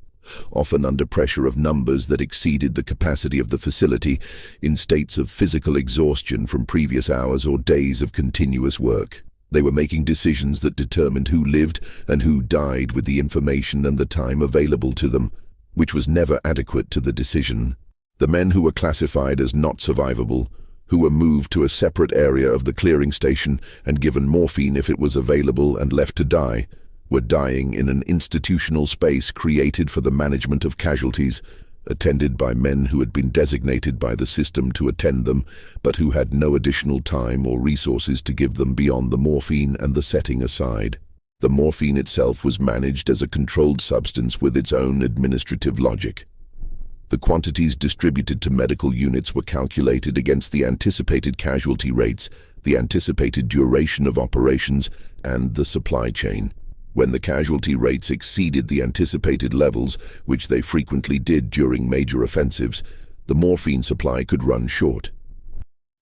often under pressure of numbers that exceeded the capacity of the facility, in states of physical exhaustion from previous hours or days of continuous work. They were making decisions that determined who lived and who died with the information and the time available to them, which was never adequate to the decision. The men who were classified as not survivable, who were moved to a separate area of the clearing station and given morphine if it was available and left to die, were dying in an institutional space created for the management of casualties, attended by men who had been designated by the system to attend them, but who had no additional time or resources to give them beyond the morphine and the setting aside. The morphine itself was managed as a controlled substance with its own administrative logic. The quantities distributed to medical units were calculated against the anticipated casualty rates, the anticipated duration of operations, and the supply chain. When the casualty rates exceeded the anticipated levels, which they frequently did during major offensives, the morphine supply could run short.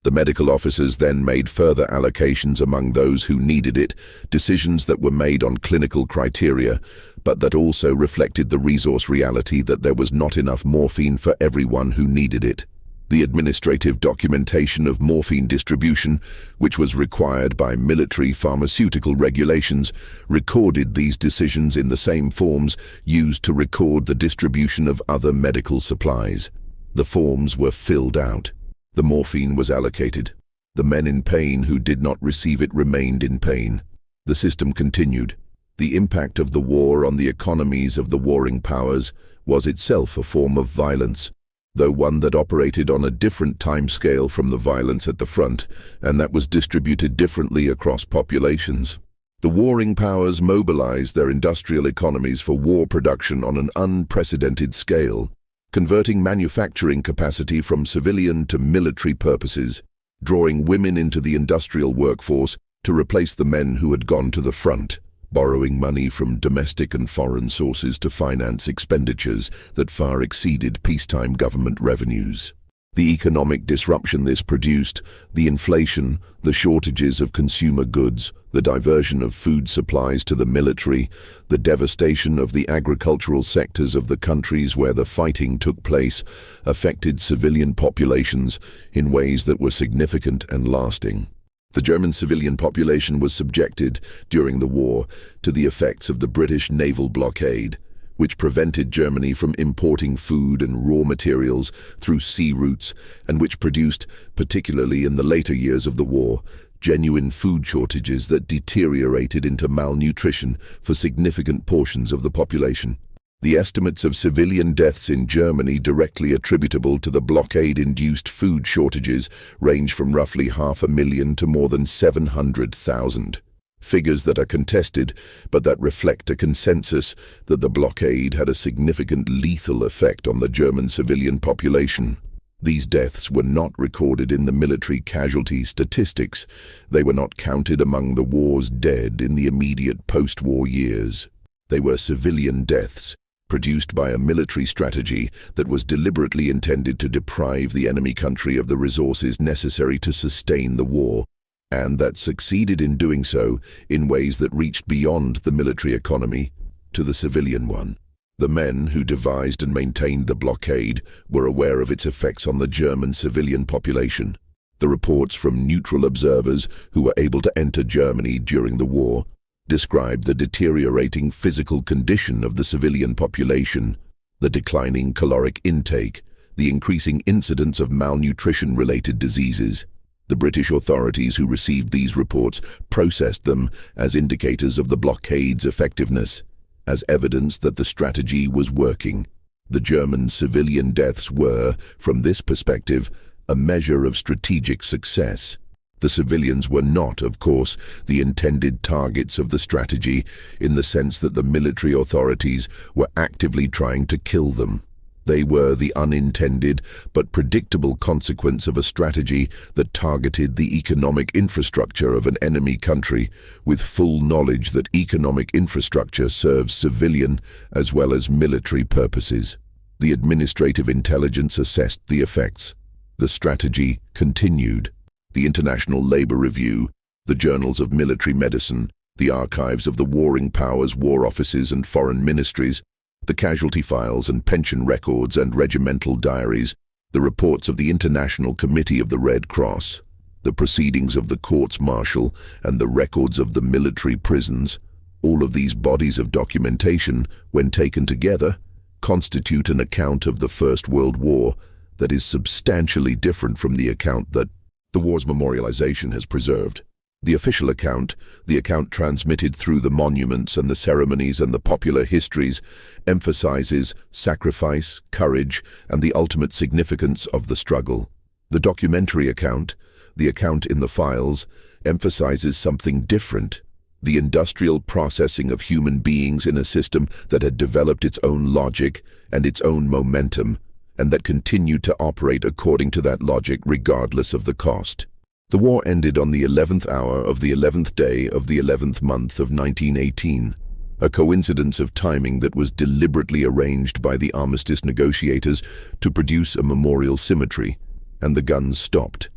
The medical officers then made further allocations among those who needed it, decisions that were made on clinical criteria, but that also reflected the resource reality that there was not enough morphine for everyone who needed it. The administrative documentation of morphine distribution, which was required by military pharmaceutical regulations, recorded these decisions in the same forms used to record the distribution of other medical supplies. The forms were filled out. The morphine was allocated. The men in pain who did not receive it remained in pain. The system continued. The impact of the war on the economies of the warring powers was itself a form of violence, though one that operated on a different timescale from the violence at the front, and that was distributed differently across populations. The warring powers mobilized their industrial economies for war production on an unprecedented scale, converting manufacturing capacity from civilian to military purposes, drawing women into the industrial workforce to replace the men who had gone to the front, borrowing money from domestic and foreign sources to finance expenditures that far exceeded peacetime government revenues. The economic disruption this produced, the inflation, the shortages of consumer goods, the diversion of food supplies to the military, the devastation of the agricultural sectors of the countries where the fighting took place, affected civilian populations in ways that were significant and lasting. The German civilian population was subjected, during the war, to the effects of the British naval blockade, which prevented Germany from importing food and raw materials through sea routes, and which produced, particularly in the later years of the war, genuine food shortages that deteriorated into malnutrition for significant portions of the population. The estimates of civilian deaths in Germany directly attributable to the blockade-induced food shortages range from roughly 500,000 to more than 700,000. Figures that are contested, but that reflect a consensus that the blockade had a significant lethal effect on the German civilian population. These deaths were not recorded in the military casualty statistics. They were not counted among the war's dead in the immediate post-war years. They were civilian deaths, produced by a military strategy that was deliberately intended to deprive the enemy country of the resources necessary to sustain the war, and that succeeded in doing so in ways that reached beyond the military economy to the civilian one. The men who devised and maintained the blockade were aware of its effects on the German civilian population. The reports from neutral observers who were able to enter Germany during the war described the deteriorating physical condition of the civilian population, the declining caloric intake, the increasing incidence of malnutrition-related diseases. The British authorities who received these reports processed them as indicators of the blockade's effectiveness, as evidence that the strategy was working. The German civilian deaths were, from this perspective, a measure of strategic success. The civilians were not, of course, the intended targets of the strategy, in the sense that the military authorities were actively trying to kill them. They were the unintended but predictable consequence of a strategy that targeted the economic infrastructure of an enemy country, with full knowledge that economic infrastructure serves civilian as well as military purposes. The administrative intelligence assessed the effects. The strategy continued. The International Labour Review, the journals of military medicine, the archives of the warring powers' war offices and foreign ministries, The casualty files and pension records and regimental diaries, the reports of the International Committee of the Red Cross, the proceedings of the courts-martial, and the records of the military prisons, all of these bodies of documentation, when taken together, constitute an account of the First World War that is substantially different from the account that the war's memorialization has preserved. The official account, the account transmitted through the monuments and the ceremonies and the popular histories, emphasizes sacrifice, courage, and the ultimate significance of the struggle. The documentary account, the account in the files, emphasizes something different: the industrial processing of human beings in a system that had developed its own logic and its own momentum, and that continued to operate according to that logic regardless of the cost. The war ended on the 11th hour of the 11th day of the 11th month of 1918, a coincidence of timing that was deliberately arranged by the armistice negotiators to produce a memorial symmetry, and the guns stopped.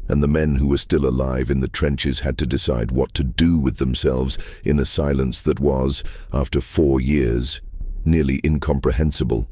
And the men who were still alive in the trenches had to decide what to do with themselves in a silence that was, after 4 years, nearly incomprehensible.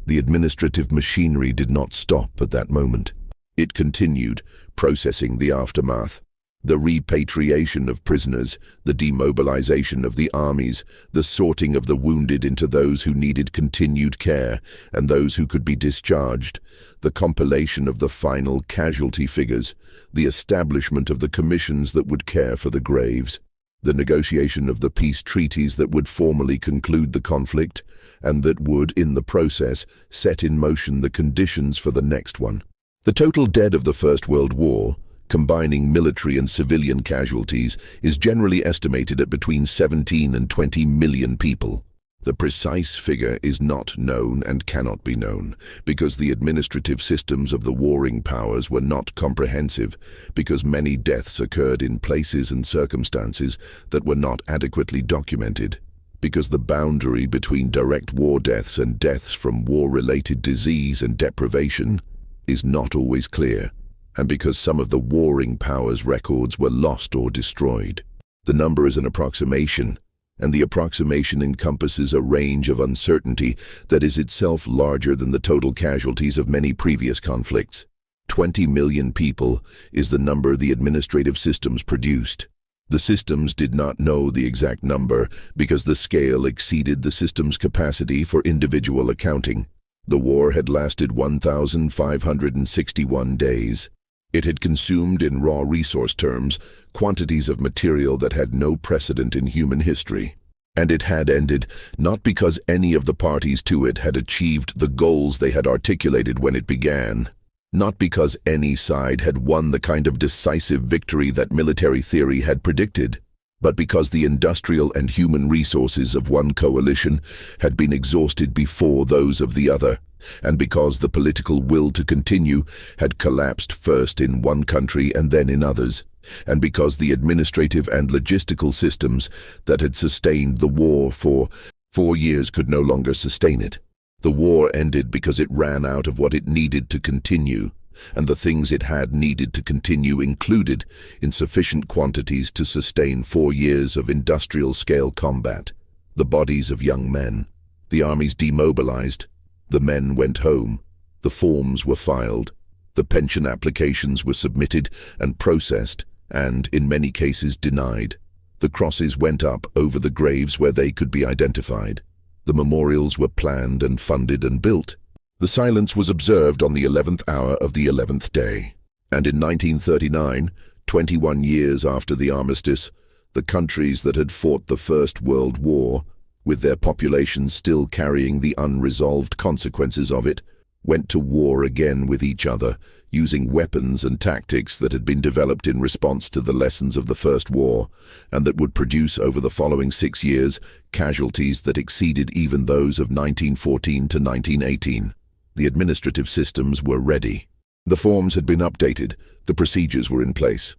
The administrative machinery did not stop at that moment. It continued, processing the aftermath. The repatriation of prisoners, the demobilization of the armies, the sorting of the wounded into those who needed continued care and those who could be discharged, the compilation of the final casualty figures, the establishment of the commissions that would care for the graves, the negotiation of the peace treaties that would formally conclude the conflict and that would, in the process, set in motion the conditions for the next one. The total dead of the First World War, combining military and civilian casualties, is generally estimated at between 17 and 20 million people. The precise figure is not known and cannot be known, because the administrative systems of the warring powers were not comprehensive, because many deaths occurred in places and circumstances that were not adequately documented, because the boundary between direct war deaths and deaths from war-related disease and deprivation is not always clear, and because some of the warring powers' records were lost or destroyed. The number is an approximation, and the approximation encompasses a range of uncertainty that is itself larger than the total casualties of many previous conflicts. 20 million people is the number the administrative systems produced. The systems did not know the exact number because the scale exceeded the system's capacity for individual accounting. The war had lasted 1,561 days. It had consumed, in raw resource terms, quantities of material that had no precedent in human history. And it had ended not because any of the parties to it had achieved the goals they had articulated when it began, not because any side had won the kind of decisive victory that military theory had predicted, but because the industrial and human resources of one coalition had been exhausted before those of the other, and because the political will to continue had collapsed first in one country and then in others, and because the administrative and logistical systems that had sustained the war for 4 years could no longer sustain it. The war ended because it ran out of what it needed to continue, and the things it had needed to continue included insufficient quantities to sustain 4 years of industrial-scale combat. The bodies of young men. The armies demobilized. The men went home. The forms were filed. The pension applications were submitted and processed, and, in many cases, denied. The crosses went up over the graves where they could be identified. The memorials were planned and funded and built. The silence was observed on the 11th hour of the 11th day. And in 1939, 21 years after the armistice, the countries that had fought the First World War, with their populations still carrying the unresolved consequences of it, went to war again with each other, using weapons and tactics that had been developed in response to the lessons of the First War, and that would produce over the following 6 years casualties that exceeded even those of 1914 to 1918. The administrative systems were ready. The forms had been updated, the procedures were in place.